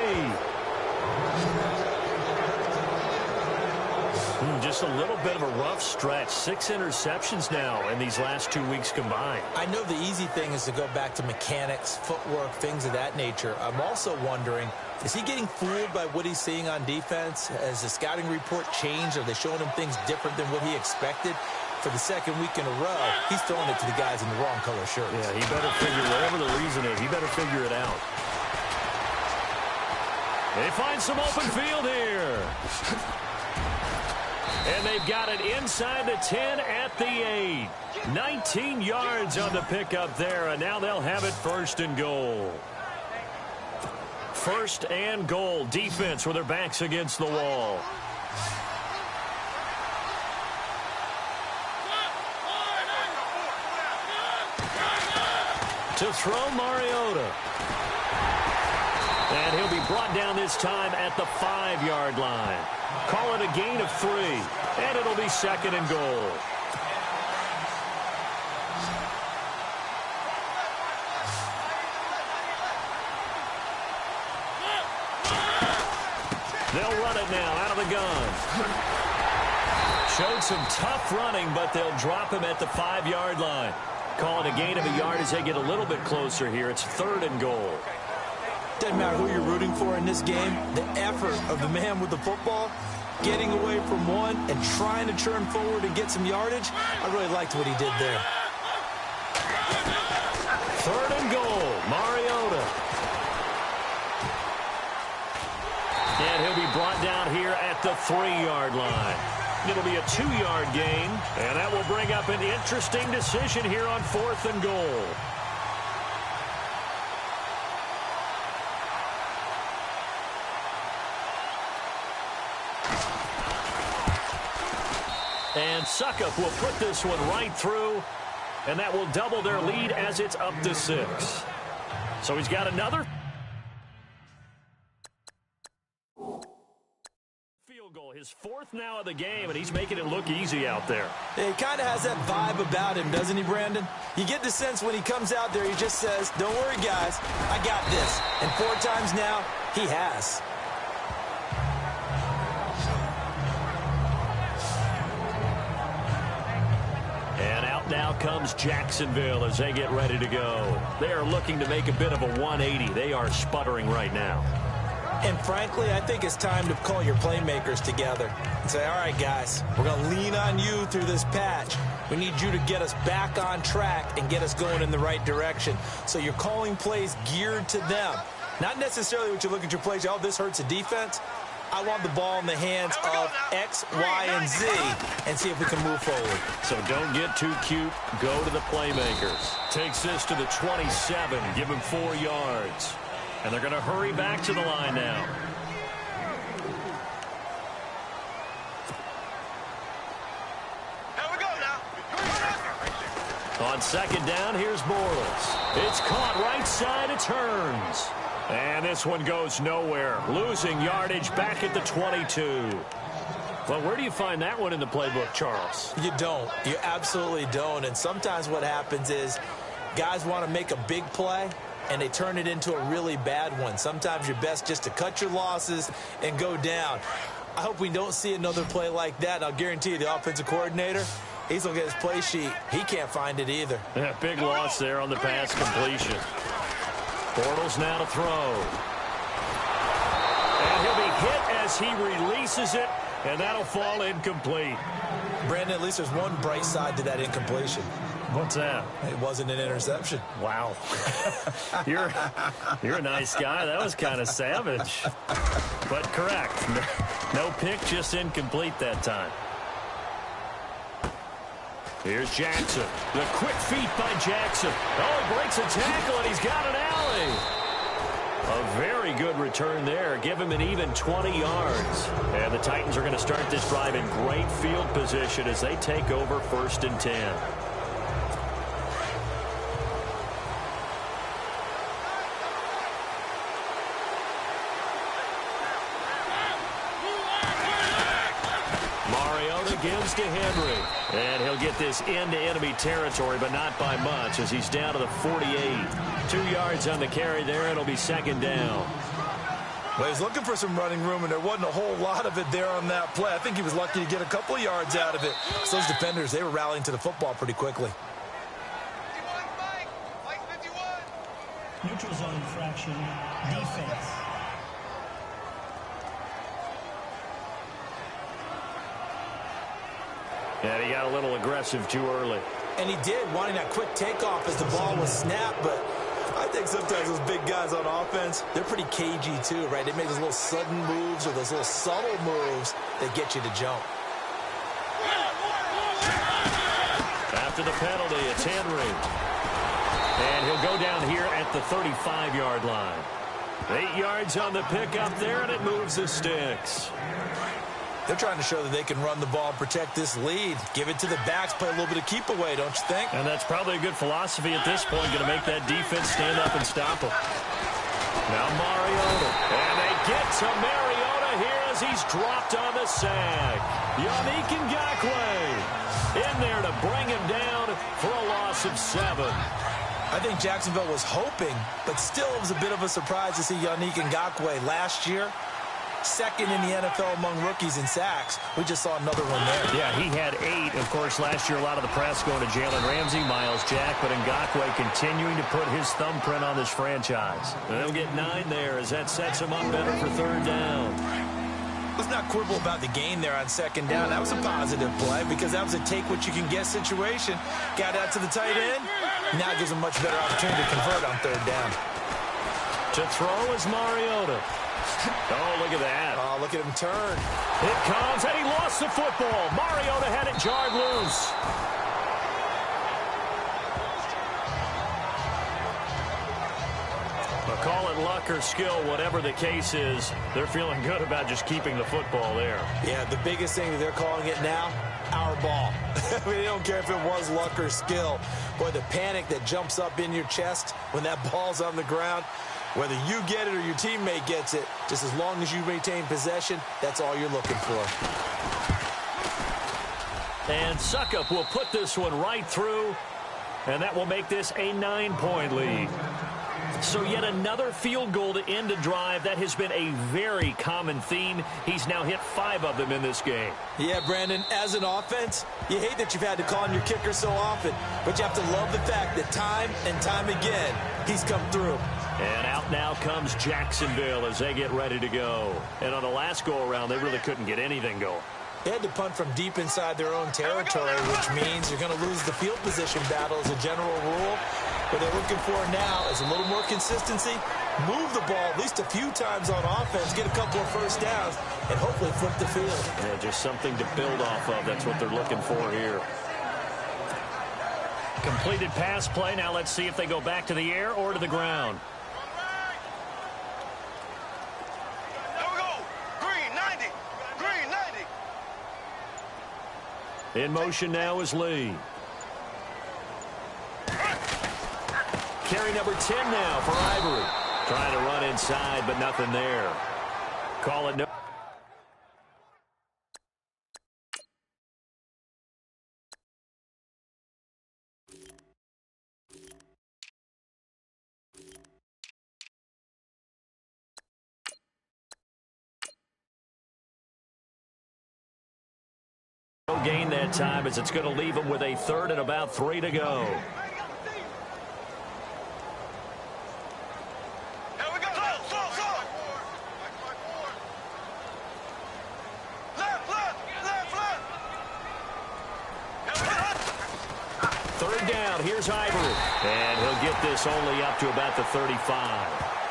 S1: Just a little bit of a rough stretch. 6 interceptions now in these last 2 weeks combined.
S2: I know the easy thing is to go back to mechanics, footwork, things of that nature. I'm also wondering, is he getting fooled by what he's seeing on defense? Has the scouting report changed? Are they showing him things different than what he expected? For the 2nd week in a row, he's throwing it to the guys in the wrong color shirts.
S1: Yeah, he better figure, whatever the reason is, he better figure it out. They find some open field here. And they've got it inside the 10 at the 8. 19 yards on the pickup there, and now they'll have it 1st and goal. 1st and goal. Defense with their backs against the wall. To throw Mariota. And he'll be brought down this time at the 5-yard line. Call it a gain of 3. And it'll be 2nd and goal. They'll run it now out of the gun. Showed some tough running, but they'll drop him at the 5-yard line. Call it a gain of a yard as they get a little bit closer here. It's 3rd and goal.
S2: Doesn't matter who you're rooting for in this game. The effort of the man with the football getting away from one and trying to turn forward and get some yardage. I really liked what he did there.
S1: 3rd and goal, Mariota. And he'll be brought down here at the 3-yard line. It'll be a 2-yard gain, and that will bring up an interesting decision here on 4th and goal. And Suckup will put this one right through, and that will double their lead as it's up to 6. So he's got another field goal, his 4th now of the game, and he's making it look easy out there.
S2: He kind of has that vibe about him, doesn't he, Brandon? You get the sense when he comes out there, he just says, don't worry, guys, I got this. And 4 times now, he has.
S1: And out now comes Jacksonville as they get ready to go. They are looking to make a bit of a 180. They are sputtering right now.
S2: And frankly, I think it's time to call your playmakers together and say, all right, guys, we're going to lean on you through this patch. We need you to get us back on track and get us going in the right direction. So you're calling plays geared to them. Not necessarily what you look at your plays, oh, this hurts the defense. I want the ball in the hands of X, Y, and Z and see if we can move forward.
S1: So don't get too cute. Go to the playmakers. Takes this to the 27. Give him 4 yards. And they're going to hurry back to the line now.
S4: Here we go now.
S1: On 2nd down, here's Bortles. It's caught right side. It turns. And this one goes nowhere. Losing yardage back at the 22. Well, where do you find that one in the playbook, Charles?
S2: You don't. You absolutely don't. And sometimes what happens is guys want to make a big play, and they turn it into a really bad one. Sometimes you're best just to cut your losses and go down. I hope we don't see another play like that. I'll guarantee you the offensive coordinator, he's going to get his play sheet. He can't find it either.
S1: Yeah, big loss there on the pass completion. Bortles now to throw. And he'll be hit as he releases it, and that'll fall incomplete.
S2: Brandon, at least there's one bright side to that incompletion.
S1: What's that?
S2: It wasn't an interception.
S1: Wow. You're a nice guy. That was kind of savage. But correct. No pick, just incomplete that time. Here's Jackson. The quick feet by Jackson. Oh, he breaks a tackle, and he's got an alley. A very good return there. Give him an even 20 yards. And the Titans are going to start this drive in great field position as they take over 1st and 10. Gives to Henry, and he'll get this into enemy territory, but not by much as he's down to the 48. 2 yards on the carry there. It'll be 2nd down.
S2: Well, he's looking for some running room, and there wasn't a whole lot of it there on that play. I think he was lucky to get a couple of yards out of it. So those defenders, they were rallying to the football pretty quickly.
S4: 51, Mike 51.
S5: Neutral zone infraction, defense.
S1: And he got a little aggressive too early.
S2: And he did, wanting that quick takeoff as the ball was snapped. But I think sometimes those big guys on offense, they're pretty cagey too, right? They make those little sudden moves or those little subtle moves that get you to jump.
S1: After the penalty, it's Henry. And he'll go down here at the 35-yard line. 8 yards on the pickup there, and it moves the sticks.
S2: They're trying to show that they can run the ball, protect this lead, give it to the backs, play a little bit of keep away, don't you think?
S1: And that's probably a good philosophy at this point, going to make that defense stand up and stop him. Now Mariota. And they get to Mariota here as he's dropped on the sag. Yannick Ngakoue in there to bring him down for a loss of 7.
S2: I think Jacksonville was hoping, but still it was a bit of a surprise to see Yannick Ngakoue last year. 2nd in the NFL among rookies in sacks. We just saw another one there.
S1: Yeah, he had 8. Of course, last year a lot of the press going to Jalen Ramsey, Miles Jack, but Ngakoue continuing to put his thumbprint on this franchise. And they'll get 9 there as that sets him up better for 3rd down.
S2: Let's not quibble about the gain there on second down. That was a positive play because that was a take-what-you-can-get situation. Got out to the tight end. Now gives him a much better opportunity to convert on third down.
S1: To throw is Mariota. Oh, look at that.
S2: Oh, look at him turn.
S1: It comes, and he lost the football. Mariota had it jarred loose. Call it luck or skill, whatever the case is, they're feeling good about just keeping the football there.
S2: Yeah, the biggest thing that they're calling it now, our ball. I mean, they don't care if it was luck or skill. Boy, the panic that jumps up in your chest when that ball's on the ground, whether you get it or your teammate gets it, just as long as you maintain possession, that's all you're looking for.
S1: And Suckup will put this one right through, and that will make this a 9-point lead. So yet another field goal to end a drive. That has been a very common theme. He's now hit 5 of them in this game.
S2: Yeah, Brandon, as an offense, you hate that you've had to call on your kicker so often, but you have to love the fact that time and time again, he's come through.
S1: And out now comes Jacksonville as they get ready to go. And on the last go-around, they really couldn't get anything going.
S2: They had to punt from deep inside their own territory, which means you're going to lose the field position battle as a general rule. What they're looking for now is a little more consistency, move the ball at least a few times on offense, get a couple of first downs, and hopefully flip the field.
S1: Yeah, just something to build off of. That's what they're looking for here. Completed pass play. Now let's see if they go back to the air or to the ground.
S4: There we go. Green 90. Green 90.
S1: In motion now is Lee. Carry number 10 now for Ivory. Trying to run inside, but nothing there. Call it no. No gain that time as it's going to leave him with a 3rd and about 3 to go. Here's Ivory, and he'll get this only up to about the 35.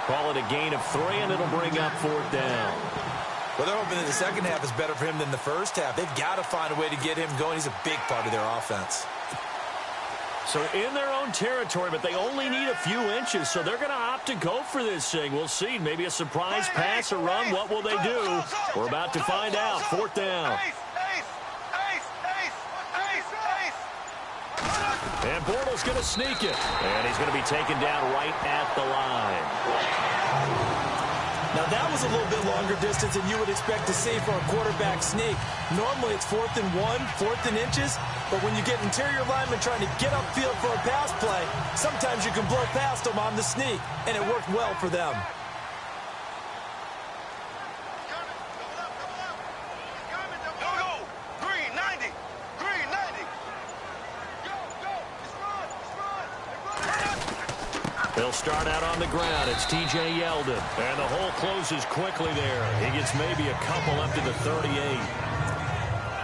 S1: Call it a gain of 3, and it'll bring up 4th down.
S2: Well, they're hoping that the second half is better for him than the first half. They've got to find a way to get him going. He's a big part of their offense.
S1: So in their own territory, but they only need a few inches, so they're going to opt to go for this thing. We'll see. Maybe a surprise pass or run. What will they do? We're about to find out. 4th down. And Bortles going to sneak it. And he's going to be taken down right at the line.
S2: Now, that was a little bit longer distance than you would expect to see for a quarterback sneak. Normally, it's 4th and 1, 4th and inches. But when you get interior linemen trying to get upfield for a pass play, sometimes you can blow past them on the sneak. And it worked well for them.
S1: They'll start out on the ground. It's T.J. Yeldon. And the hole closes quickly there. He gets maybe a couple up to the 38.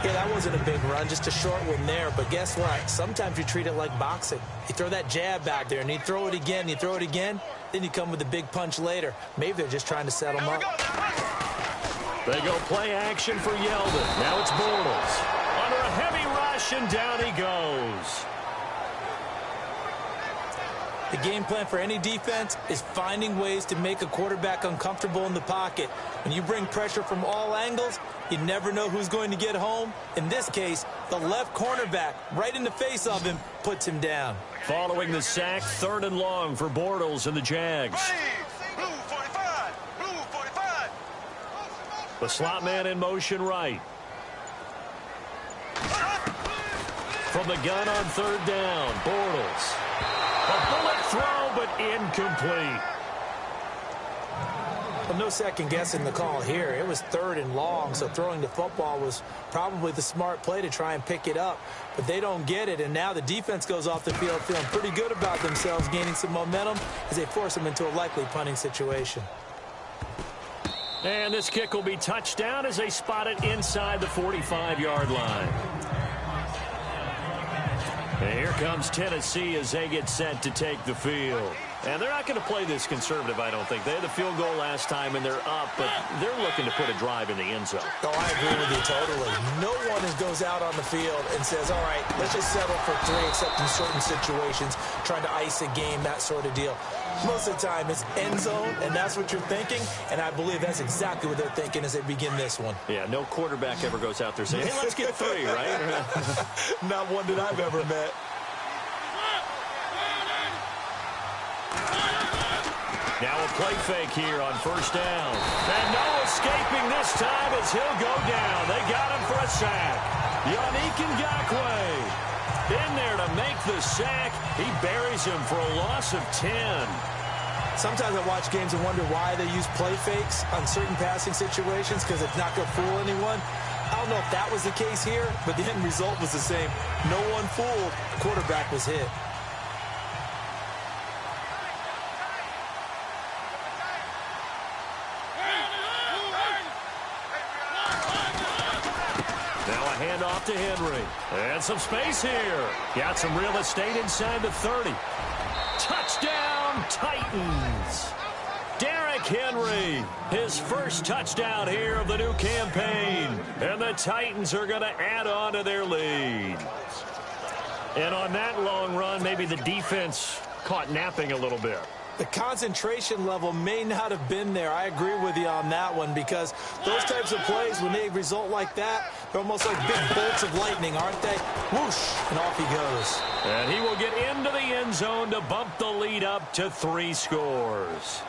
S2: Yeah, that wasn't a big run, just a short one there. But guess what? Sometimes you treat it like boxing. You throw that jab back there, and you throw it again, you throw it again, then you come with a big punch later. Maybe they're just trying to set him up.
S1: They go play action for Yeldon. Now it's Bortles. Under a heavy rush, and down he goes.
S2: The game plan for any defense is finding ways to make a quarterback uncomfortable in the pocket. When you bring pressure from all angles, you never know who's going to get home. In this case, the left cornerback, right in the face of him, puts him down.
S1: Following the sack, 3rd and long for Bortles and the Jags.
S4: Blue 45. Blue 45.
S1: The slot man in motion right. From the gun on 3rd down, Bortles. A bullet throw, but incomplete.
S2: Well, no second guessing the call here. It was 3rd and long, so throwing the football was probably the smart play to try and pick it up. But they don't get it, and now the defense goes off the field feeling pretty good about themselves, gaining some momentum as they force them into a likely punting situation.
S1: And this kick will be touchdown as they spot it inside the 45-yard line. And here comes Tennessee as they get set to take the field. And they're not going to play this conservative, I don't think. They had the field goal last time, and they're up, but they're looking to put a drive in the end zone.
S2: Oh, I agree with you totally. No one goes out on the field and says, all right, let's just settle for 3, except in certain situations, trying to ice a game, that sort of deal. Most of the time, it's end zone, and that's what you're thinking, and I believe that's exactly what they're thinking as they begin this one.
S1: Yeah, no quarterback ever goes out there saying, hey, let's get 3, right?
S2: Not one that I've ever met.
S1: Now a play fake here on first down. And no escaping this time as he'll go down. They got him for a sack. Yannick Ngakoue in there to make the sack. He buries him for a loss of 10.
S2: Sometimes I watch games and wonder why they use play fakes on certain passing situations, because it's not going to fool anyone. I don't know if that was the case here, but the end result was the same. No one fooled. The quarterback was hit.
S1: Handoff to Henry. And some space here. Got some real estate inside the 30. Touchdown, Titans. Derrick Henry, his first touchdown here of the new campaign. And the Titans are going to add on to their lead. And on that long run, maybe the defense caught napping a little bit.
S2: The concentration level may not have been there. I agree with you on that one, because those types of plays, when they result like that, they're almost like big bolts of lightning, aren't they? Whoosh, and off he goes.
S1: And he will get into the end zone to bump the lead up to 3 scores.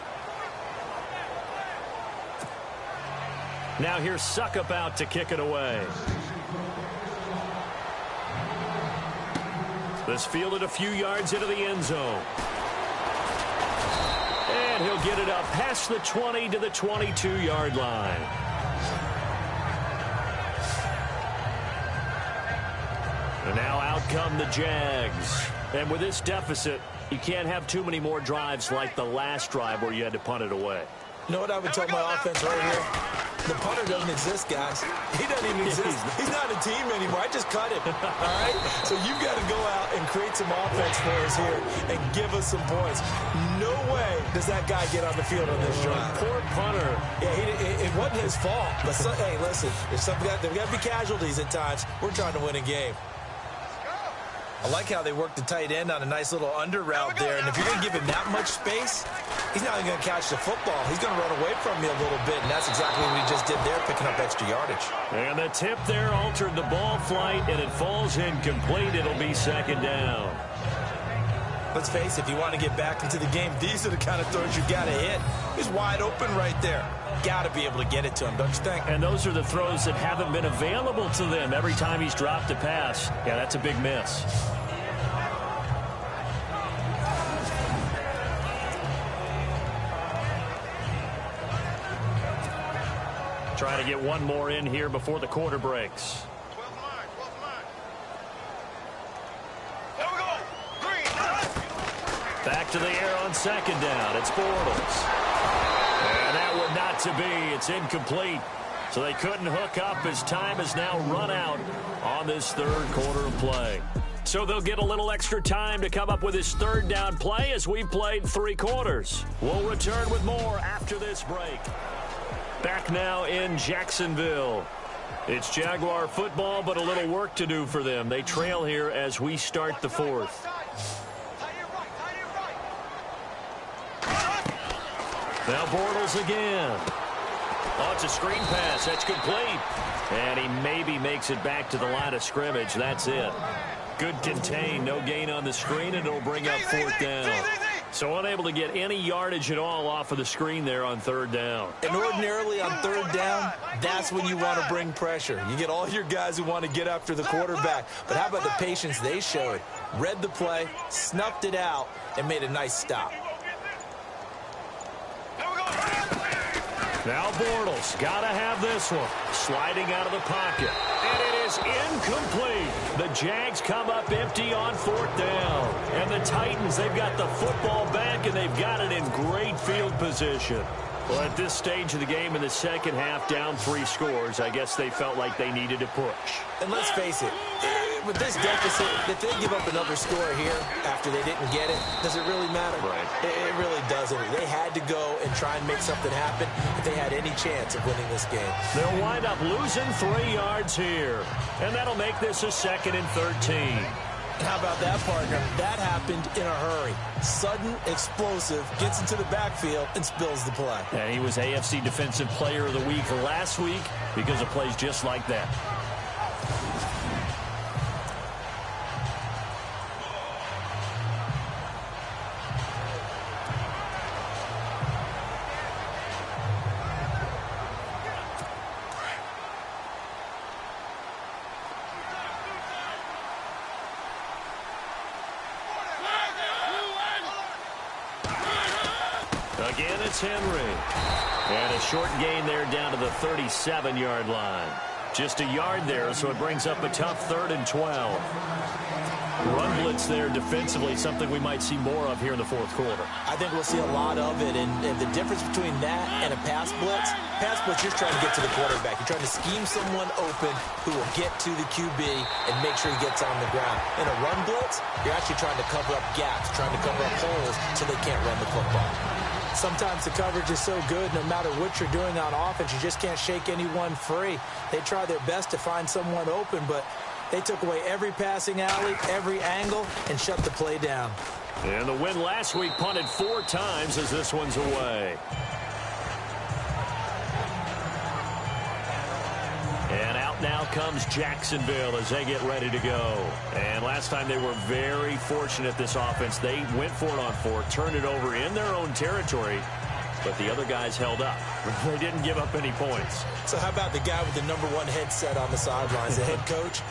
S1: Now here's Suckup out to kick it away. This fielded a few yards into the end zone. And he'll get it up past the 20 to the 22-yard line. And now out come the Jags. And with this deficit, you can't have too many more drives like the last drive where you had to punt it away.
S2: You know what I would tell my offense right here? The punter doesn't exist, guys. He doesn't even exist. He's not a team anymore. I just cut him. All right? So you've got to go out and create some offense for us here and give us some points. No way does that guy get on the field on this drive.
S1: Poor punter.
S2: Yeah, it wasn't his fault. But hey, listen, there's got to be casualties at times. We're trying to win a game. I like how they worked the tight end on a nice little under route there. And if you're going to give him that much space, he's not even going to catch the football. He's going to run away from me a little bit, and that's exactly what he just did there, picking up extra yardage.
S1: And the tip there altered the ball flight, and it falls incomplete. It'll be second down.
S2: Let's face it, if you want to get back into the game, these are the kind of throws you got to hit. He's wide open right there. Got to be able to get it to him, don't you think?
S1: And those are the throws that haven't been available to them every time he's dropped a pass. Yeah, that's a big miss. Trying to get one more in here before the quarter breaks. Back to the air on second down. It's Bortles. And that would not to be. It's incomplete. So they couldn't hook up as time has now run out on this third quarter of play. So they'll get a little extra time to come up with this third down play as we've played 3 quarters. We'll return with more after this break. Back now in Jacksonville. It's Jaguar football, but a little work to do for them. They trail here as we start the 4th. Now Bortles again. Oh, it's a screen pass. That's complete. And he maybe makes it back to the line of scrimmage. That's it. Good contain. No gain on the screen, and it'll bring up 4th down. So unable to get any yardage at all off of the screen there on 3rd down.
S2: And ordinarily on 3rd down, that's when you want to bring pressure. You get all your guys who want to get after the quarterback. But how about the patience they showed? Read the play, snuffed it out, and made a nice stop.
S1: Now Bortles, got to have this one. Sliding out of the pocket. And it is incomplete. The Jags come up empty on 4th down. And the Titans, they've got the football back, and they've got it in great field position. Well, at this stage of the game in the second half, down 3 scores, I guess they felt like they needed to push.
S2: And let's face it, with this deficit, if they give up another score here after they didn't get it, does it really matter?
S1: Right.
S2: It really doesn't. They had to go and try and make something happen if they had any chance of winning this game.
S1: They'll wind up losing 3 yards here, and that'll make this a 2nd and 13.
S2: How about that, partner? That happened in a hurry. Sudden, explosive, gets into the backfield, and spills the play.
S1: And he was AFC Defensive Player of the Week last week because of plays just like that. Again, it's Henry. And a short gain there down to the 37-yard line. Just a yard there, so it brings up a tough 3rd and 12. Run blitz there defensively, something we might see more of here in the 4th quarter.
S2: I think we'll see a lot of it, and the difference between that and a pass blitz, you're trying to get to the quarterback. You're trying to scheme someone open who will get to the QB and make sure he gets on the ground. In a run blitz, you're actually trying to cover up gaps, trying to cover up holes so they can't run the football. Sometimes the coverage is so good, no matter what you're doing on offense, you just can't shake anyone free. They try their best to find someone open, but they took away every passing alley, every angle, and shut the play down.
S1: And the win last week punted 4 times as this one's away. And out now comes Jacksonville as they get ready to go. And last time they were very fortunate, this offense. They went for it on 4, turned it over in their own territory, but the other guys held up. They didn't give up any points.
S2: So how about the guy with the #1 headset on the sidelines, the head coach?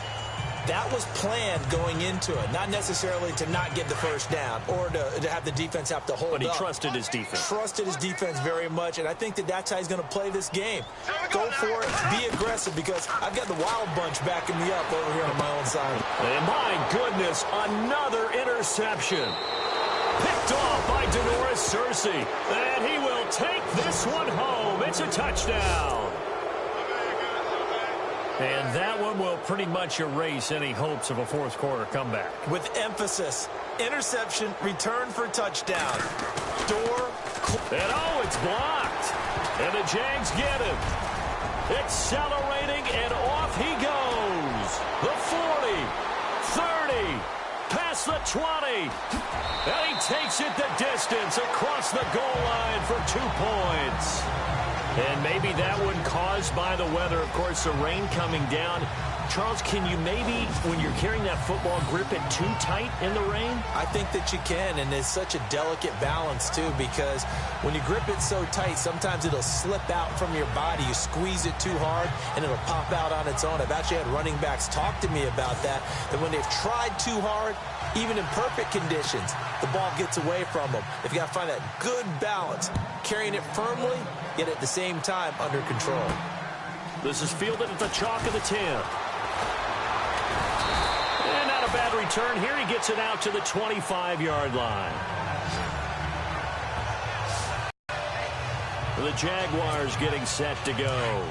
S2: That was planned going into it, not necessarily to not get the first down or to have the defense have to hold up.
S1: But he trusted his defense.
S2: Trusted his defense very much, and I think that's how he's going to play this game. Go for it, be aggressive, because I've got the wild bunch backing me up over here on my own side.
S1: And my goodness, another interception. Picked off by Denoris Searcy, and he will take this one home. It's a touchdown. And that one will pretty much erase any hopes of a 4th quarter comeback.
S2: With emphasis, interception, return for touchdown. Door.
S1: And oh, it's blocked. And the Jags get him. Accelerating, and off he goes. The 40, 30, past the 20. And he takes it the distance across the goal line for 2 points. And maybe that one caused by the weather. Of course, the rain coming down. Charles, can you maybe, when you're carrying that football, grip it too tight in the rain?
S2: I think that you can, and it's such a delicate balance, too, because when you grip it so tight, sometimes it'll slip out from your body. You squeeze it too hard, and it'll pop out on its own. I've actually had running backs talk to me about that when they've tried too hard, even in perfect conditions, the ball gets away from them. They've got to find that good balance, carrying it firmly, yet at the same time under control.
S1: This is fielded at the chalk of the 10. And not a bad return here. He gets it out to the 25-yard line. The Jaguars getting set to go.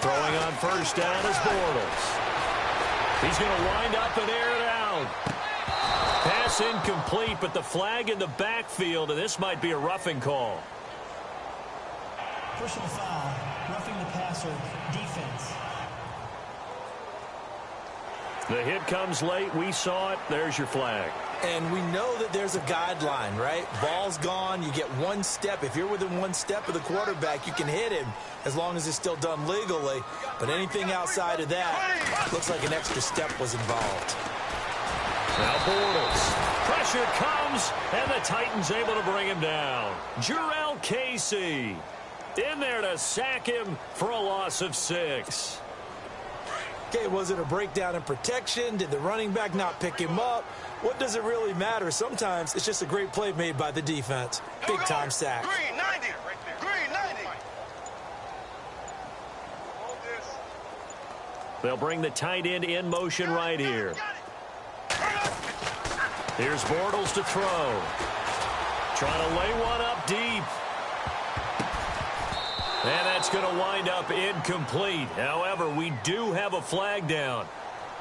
S1: Throwing on first down is Bortles. He's going to wind up and air it out. Pass incomplete, but the flag in the backfield, and this might be a roughing call.
S5: Personal foul, roughing the passer, defense.
S1: The hit comes late. We saw it. There's your flag.
S2: And we know that there's a guideline, right? Ball's gone. You get 1 step. If you're within 1 step of the quarterback, you can hit him as long as it's still done legally. But anything outside of that, looks like an extra step was involved.
S1: Now Bortles. Pressure comes, and the Titans able to bring him down. Jurrell Casey in there to sack him for a loss of 6.
S2: Okay, was it a breakdown in protection? Did the running back not pick him up? What does it really matter? Sometimes it's just a great play made by the defense. Big-time sack.
S4: Green 90 right there. Green 90. Hold this.
S1: They'll bring the tight end in motion right here. Here's Bortles to throw. Trying to lay one up deep. And that's going to wind up incomplete. However, we do have a flag down.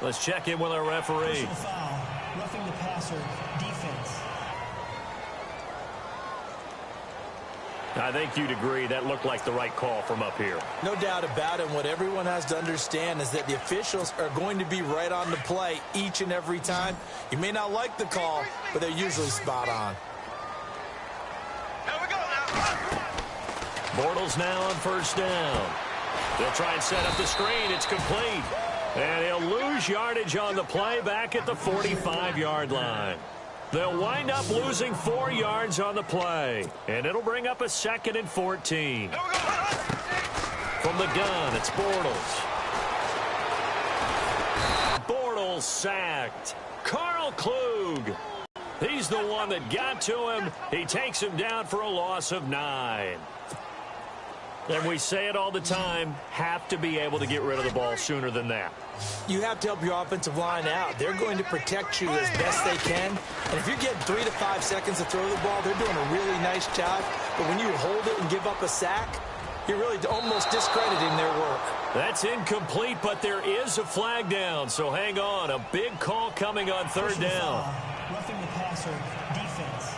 S1: Let's check in with our referee.
S5: Personal foul, roughing the passer, defense.
S1: I think you'd agree that looked like the right call from up here.
S2: No doubt about it. What everyone has to understand is that the officials are going to be right on the play each and every time. You may not like the call, but they're usually spot on.
S4: Here we go now.
S1: Bortles now on first down. They'll try and set up the screen. It's complete. And he'll lose yardage on the play back at the 45-yard line. They'll wind up losing 4 yards on the play. And it'll bring up a 2nd and 14. From the gun, it's Bortles. Bortles sacked. Karl Klug. He's the one that got to him. He takes him down for a loss of 9. And we say it all the time, have to be able to get rid of the ball sooner than that.
S2: You have to help your offensive line out. They're going to protect you as best they can. And if you're getting 3 to 5 seconds to throw the ball, they're doing a really nice job. But when you hold it and give up a sack, you're really almost discrediting their work.
S1: That's incomplete, but there is a flag down. So hang on. A big call coming on 3rd down.
S5: Foul, roughing the passer, defense.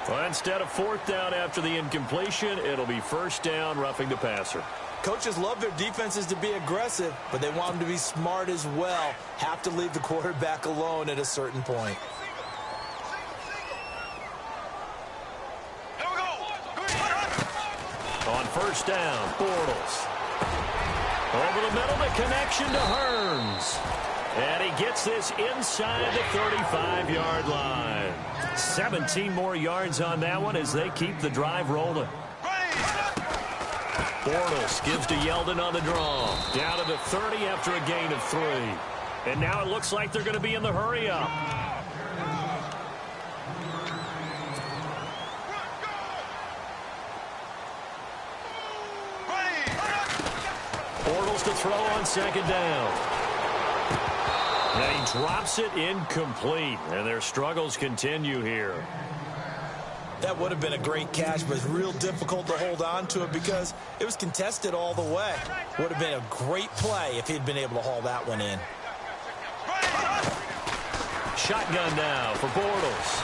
S1: Well, instead of 4th down after the incompletion, it'll be 1st down, roughing the passer.
S2: Coaches love their defenses to be aggressive, but they want them to be smart as well. Have to leave the quarterback alone at a certain point.
S4: Here we go.
S1: On 1st down, Bortles. Over the middle, the connection to Hearns. And he gets this inside the 35-yard line. 17 more yards on that one as they keep the drive rolling. Bortles gives to Yeldon on the draw. Down to the 30 after a gain of 3. And now it looks like they're going to be in the hurry-up. Bortles to throw on 2nd down. And he drops it incomplete. And their struggles continue here.
S2: That would have been a great catch, but it's real difficult to hold on to it because it was contested all the way. Would have been a great play if he'd been able to haul that one in.
S1: Shotgun now for Bortles.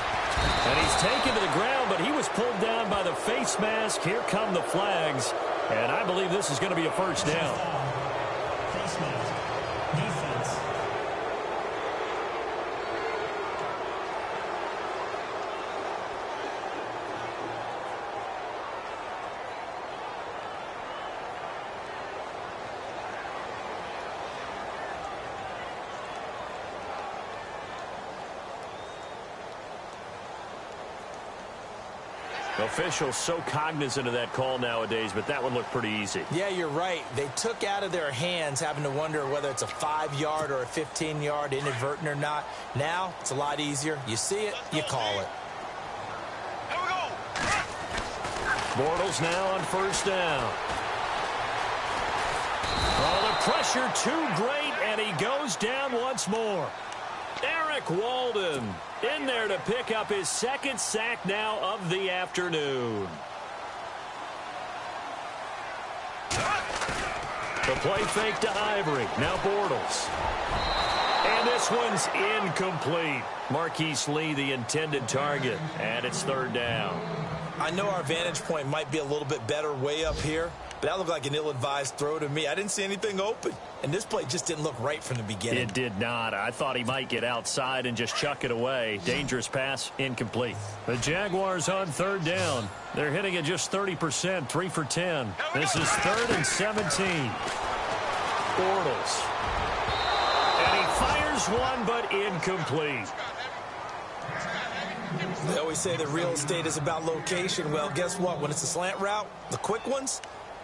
S1: And he's taken to the ground, but he was pulled down by the face mask. Here come the flags. And I believe this is going to be a 1st down.
S5: Face mask, defense.
S1: Officials so cognizant of that call nowadays, but that one looked pretty easy.
S2: Yeah, you're right. They took out of their hands having to wonder whether it's a 5-yard or a 15-yard, inadvertent or not. Now, it's a lot easier. You see it, you call it.
S4: Here we go.
S1: Bortles now on 1st down. Oh, the pressure too great, and he goes down once more. Eric Walden in there to pick up his 2nd sack now of the afternoon. The play fake to Ivory. Now Bortles. And this one's incomplete. Marquise Lee, the intended target. And it's 3rd down.
S2: I know our vantage point might be a little bit better way up here, but that looked like an ill-advised throw to me. I didn't see anything open, and this play just didn't look right from the beginning.
S1: It did not. I thought he might get outside and just chuck it away. Dangerous pass, incomplete. The Jaguars on 3rd down. They're hitting at just 30%, 3 for 10. This is 3rd and 17. Bortles. And he fires one, but incomplete.
S2: They always say that real estate is about location. Well, guess what? When it's a slant route, the quick ones,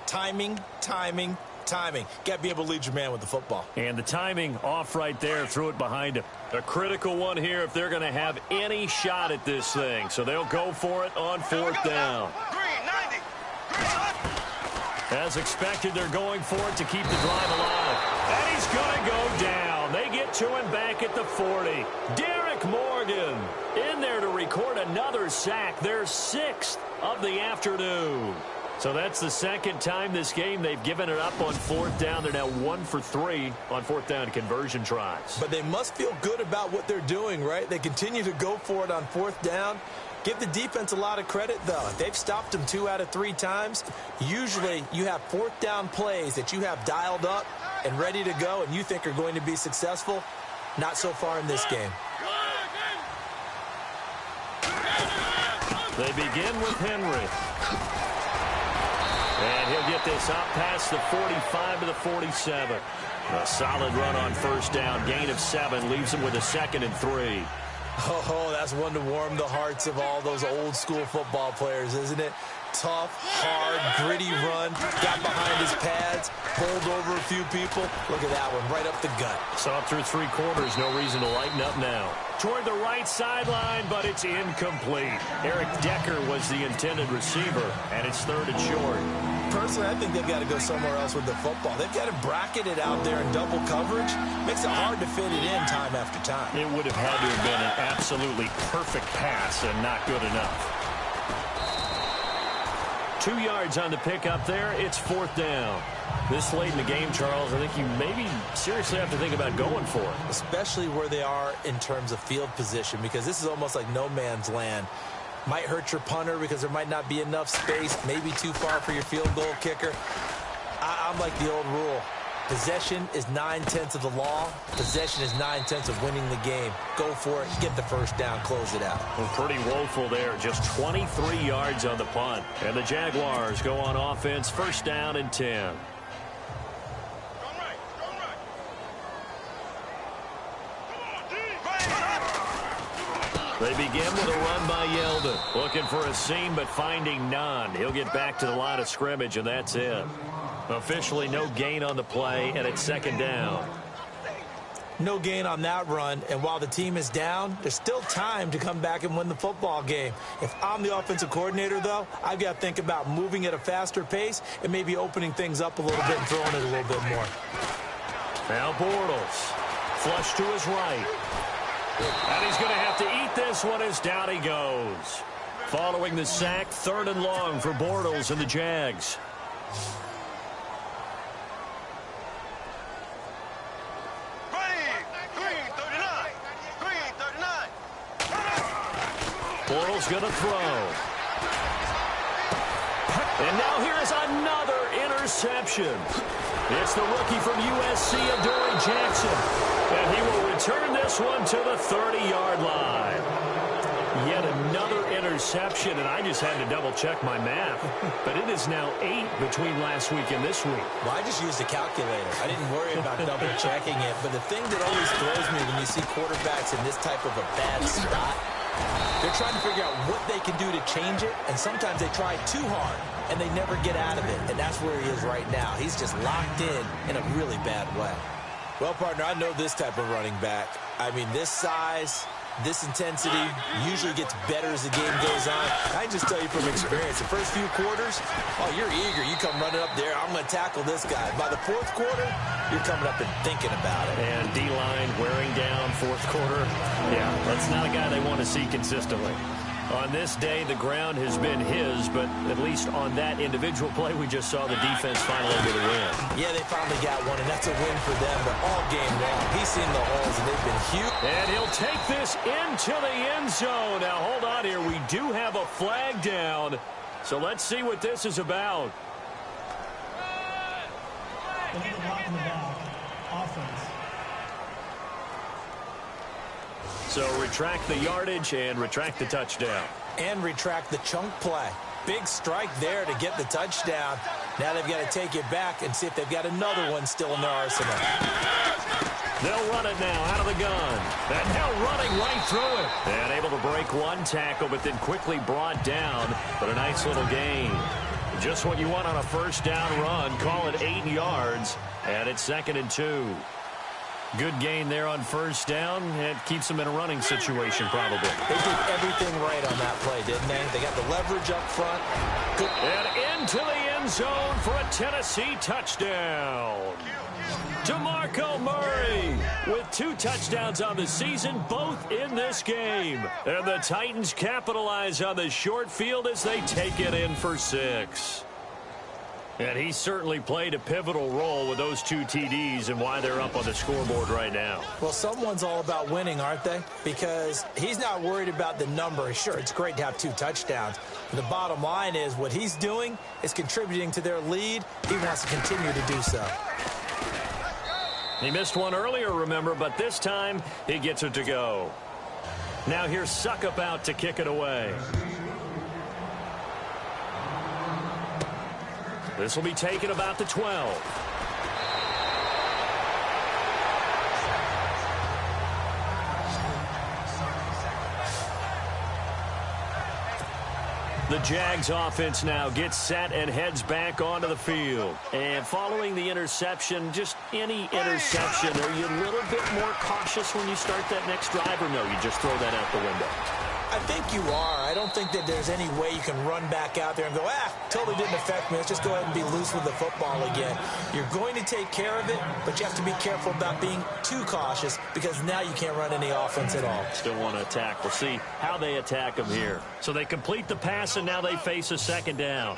S2: timing, timing, timing. Got to be able to lead your man with the football.
S1: And the timing off right there, threw it behind him. A critical one here if they're going to have any shot at this thing. So they'll go for it on 4th down. As expected, they're going for it to keep the drive alive. And he's going to go down. They get to him back at the 40. Derek Morgan in there to record another sack, their 6th of the afternoon. So that's the second time this game they've given it up on 4th down. They're now 1 for 3 on 4th down conversion tries.
S2: But they must feel good about what they're doing, right? They continue to go for it on 4th down. Give the defense a lot of credit, though. They've stopped them 2 out of 3 times. Usually you have 4th down plays that you have dialed up and ready to go and you think are going to be successful. Not so far in this game.
S1: They begin with Henry. And he'll get this up past the 45 to the 47. A solid run on 1st down. Gain of 7 leaves him with a 2nd and 3.
S2: Oh, that's one to warm the hearts of all those old school football players, isn't it? Tough, hard, gritty run. Got behind his pads, bowled over a few people. Look at that one, right up the gut.
S1: Saw through 3 quarters, no reason to lighten up now. Toward the right sideline, but it's incomplete. Eric Decker was the intended receiver, and it's 3rd and short.
S2: Personally, I think they've got to go somewhere else with the football. They've got to bracket it out there in double coverage. Makes it hard to fit it in time after time.
S1: It would have had to have been an absolutely perfect pass and not good enough. 2 yards on the pickup there. It's 4th down. This late in the game, Charles, I think you maybe seriously have to think about going for it.
S2: Especially where they are in terms of field position, because this is almost like no man's land. Might hurt your punter because there might not be enough space, maybe too far for your field goal kicker. I'm like the old rule. Possession is 9/10 of the law. Possession is 9/10 of winning the game. Go for it. Get the 1st down. Close it out.
S1: Well, pretty woeful there. Just 23 yards on the punt. And the Jaguars go on offense. 1st down and 10. They begin with a run by Yeldon. Looking for a seam, but finding none. He'll get back to the line of scrimmage, and that's it. Officially no gain on the play, and it's 2nd down.
S2: No gain on that run, and while the team is down, there's still time to come back and win the football game. If I'm the offensive coordinator, though, I've got to think about moving at a faster pace and maybe opening things up a little bit and throwing it a little bit more.
S1: Now Bortles. Flush to his right. And he's going to have to eat this one as down he goes. Following the sack, 3rd and long for Bortles and the Jags. Bortles going to throw. And now here is another interception. It's the rookie from USC, Adoree Jackson. And he will return this one to the 30-yard line. Yet another interception, and I just had to double-check my math. But it is now 8 between last week and this week.
S2: Well, I just used a calculator. I didn't worry about double-checking it. But the thing that always throws me when you see quarterbacks in this type of a bad spot, they're trying to figure out what they can do to change it, and sometimes they try too hard, and they never get out of it, and that's where he is right now. He's just locked in a really bad way. Well, partner, I know this type of running back. I mean, this size, this intensity usually gets better as the game goes on. I can just tell you from experience, the first few quarters, oh, you're eager. You come running up there, I'm going to tackle this guy. By the 4th quarter, you're coming up and thinking about it.
S1: And D-line wearing down 4th quarter. Yeah, that's not a guy they want to see consistently. On this day, the ground has been his, but at least on that individual play, we just saw the defense finally get a win.
S2: Yeah, they finally got one, and that's a win for them, but all game long, he's seen the holes, and they've been huge.
S1: And he'll take this into the end zone. Now, hold on here. We do have a flag down, so let's see what this is about.
S5: Illegal block in the back. Offense.
S1: So retract the yardage and retract the touchdown.
S2: And retract the chunk play. Big strike there to get the touchdown. Now they've got to take it back and see if they've got another one still in their arsenal.
S1: They'll run it now out of the gun. And now running right through it. And able to break one tackle, but then quickly brought down. But a nice little gain. Just what you want on a 1st down run. Call it 8 yards. And it's 2nd and 2. Good gain there on 1st down. It keeps them in a running situation, probably.
S2: They did everything right on that play, didn't they? They got the leverage up front. Good.
S1: And into the end end zone for a Tennessee touchdown. DeMarco Murray with 2 touchdowns on the season, both in this game. And the Titans capitalize on the short field as they take it in for 6. And he certainly played a pivotal role with those 2 TDs and why they're up on the scoreboard right now.
S2: Well, someone's all about winning, aren't they? Because he's not worried about the number. Sure, it's great to have 2 touchdowns. But the bottom line is what he's doing is contributing to their lead. He wants to continue to do so.
S1: He missed one earlier, remember, but this time he gets it to go. Now here's Suckup out to kick it away. This will be taken about the 12. The Jags offense now gets set and heads back onto the field. And following the interception, just any interception, are you a little bit more cautious when you start that next drive, or no, you just throw that out the window?
S2: I think you are. I don't think that there's any way you can run back out there and go, totally didn't affect me. Let's just go ahead and be loose with the football again. You're going to take care of it, but you have to be careful about being too cautious because now you can't run any offense at all.
S1: Still want to attack. We'll see how they attack them here. So they complete the pass, and now they face a second down.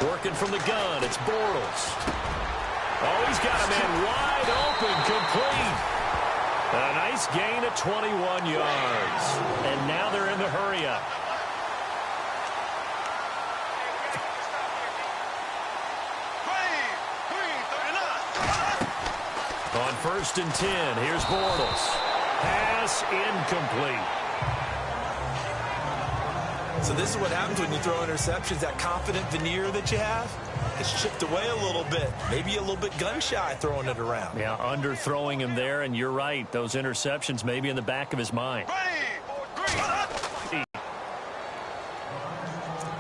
S1: Working from the gun, it's Bortles. Oh, he's got a man wide open, complete. A nice gain of 21 yards. And now they're in the hurry-up. On 1st and 10, here's Bortles. Pass incomplete.
S2: So this is what happens when you throw interceptions. That confident veneer that you have is chipped away a little bit. Maybe a little bit gun-shy throwing it around.
S1: Yeah, underthrowing him there, and you're right. Those interceptions may be in the back of his mind.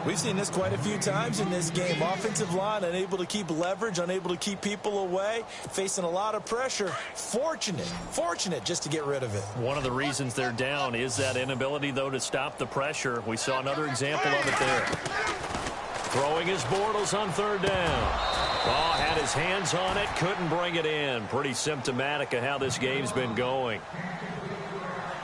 S2: We've seen this quite a few times in this game. Offensive line unable to keep leverage, unable to keep people away, facing a lot of pressure. Fortunate just to get rid of it.
S1: One of the reasons they're down is that inability, though, to stop the pressure. We saw another example of it there. Throwing his Bortles on 3rd down. Oh, had his hands on it, couldn't bring it in. Pretty symptomatic of how this game's been going.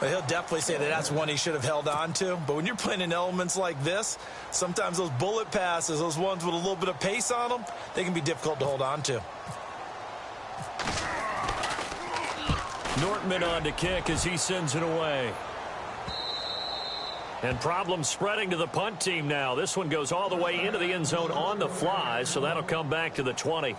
S2: But he'll definitely say that that's one he should have held on to. But when you're playing in elements like this, sometimes those bullet passes, those ones with a little bit of pace on them, they can be difficult to hold on to.
S1: Nortman on to kick as he sends it away. And problems spreading to the punt team now. This one goes all the way into the end zone on the fly, so that'll come back to the 20.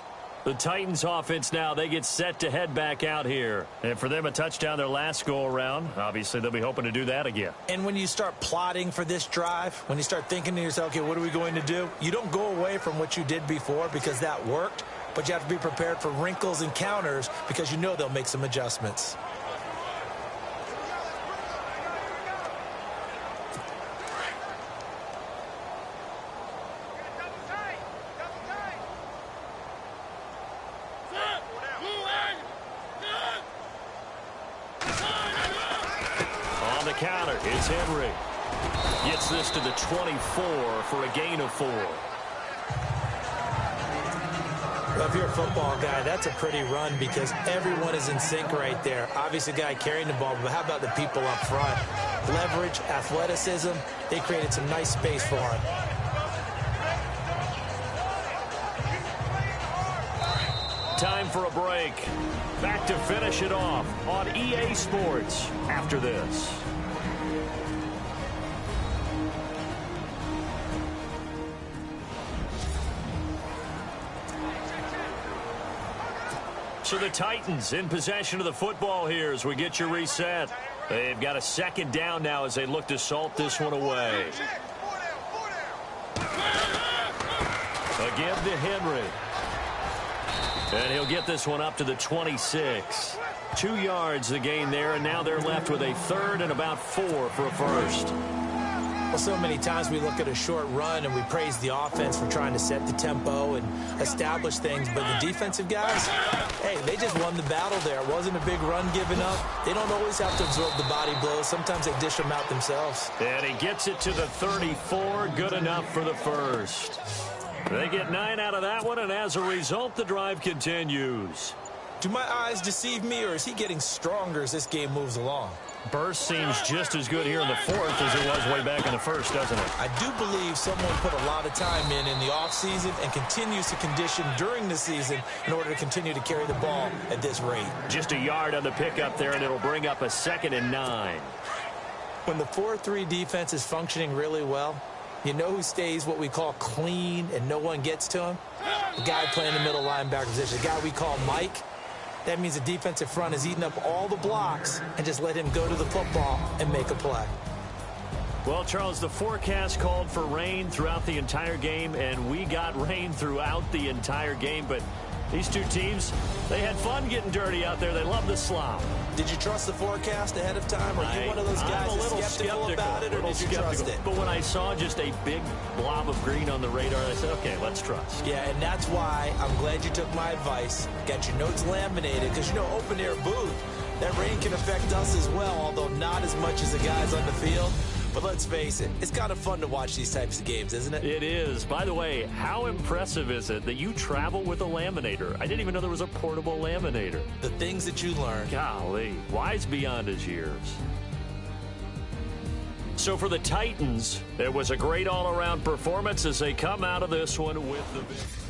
S1: The Titans offense now, they get set to head back out here. And for them, a touchdown their last go-around. Obviously, they'll be hoping to do that again.
S2: And when you start plotting for this drive, when you start thinking to yourself, okay, what are we going to do? You don't go away from what you did before because that worked, but you have to be prepared for wrinkles and counters because you know they'll make some adjustments.
S1: Counter, it's Henry. Gets this to the 24 for a gain of 4.
S2: Well, if you're a football guy, that's a pretty run because everyone is in sync right there. Obviously, the guy carrying the ball, but how about the people up front? Leverage, athleticism, they created some nice space for him.
S1: Time for a break. Back to finish it off on EA Sports after this. So the Titans in possession of the football here as we get your reset. They've got a second down now as they look to salt this one away. Again to Henry. And he'll get this one up to the 26. 2 yards the gain there, and now they're left with a 3rd and about 4 for a first.
S2: Well, So many times we look at a short run and we praise the offense for trying to set the tempo and establish things, but the defensive guys, hey, they just won the battle there. It wasn't a big run given up. They don't always have to absorb the body blows. Sometimes they dish them out themselves.
S1: And he gets it to the 34. Good enough for the first. They get 9 out of that one, and as a result, the drive continues.
S2: Do my eyes deceive me, or is he getting stronger as this game moves along?
S1: Burst seems just as good here in the fourth as it was way back in the first, doesn't it?
S2: I do believe someone put a lot of time in the offseason and continues to condition during the season in order to continue to carry the ball at this rate.
S1: Just a yard on the pickup there, and it'll bring up a 2nd and 9.
S2: When the 4-3 defense is functioning really well, you know who stays what we call clean and no one gets to him? The guy playing the middle linebacker position, the guy we call Mike. That means the defensive front is eating up all the blocks and just let him go to the football and make a play.
S1: Well, Charles, the forecast called for rain throughout the entire game, and we got rain throughout the entire game. But these two teams, they had fun getting dirty out there. They love the slop.
S2: Did you trust the forecast ahead of time? Are you one of those guys that's skeptical about it, or did you trust it?
S1: But when I saw just a big blob of green on the radar, I said, okay, let's trust.
S2: Yeah, and that's why I'm glad you took my advice. Got your notes laminated, because, you know, open-air booth, that rain can affect us as well, although not as much as the guys on the field. But let's face it, it's kind of fun to watch these types of games, isn't it?
S1: It is. By the way, how impressive is it that you travel with a laminator? I didn't even know there was a portable laminator.
S2: The things that you learn.
S1: Golly, wise beyond his years. So for the Titans, it was a great all-around performance as they come out of this one with the victory.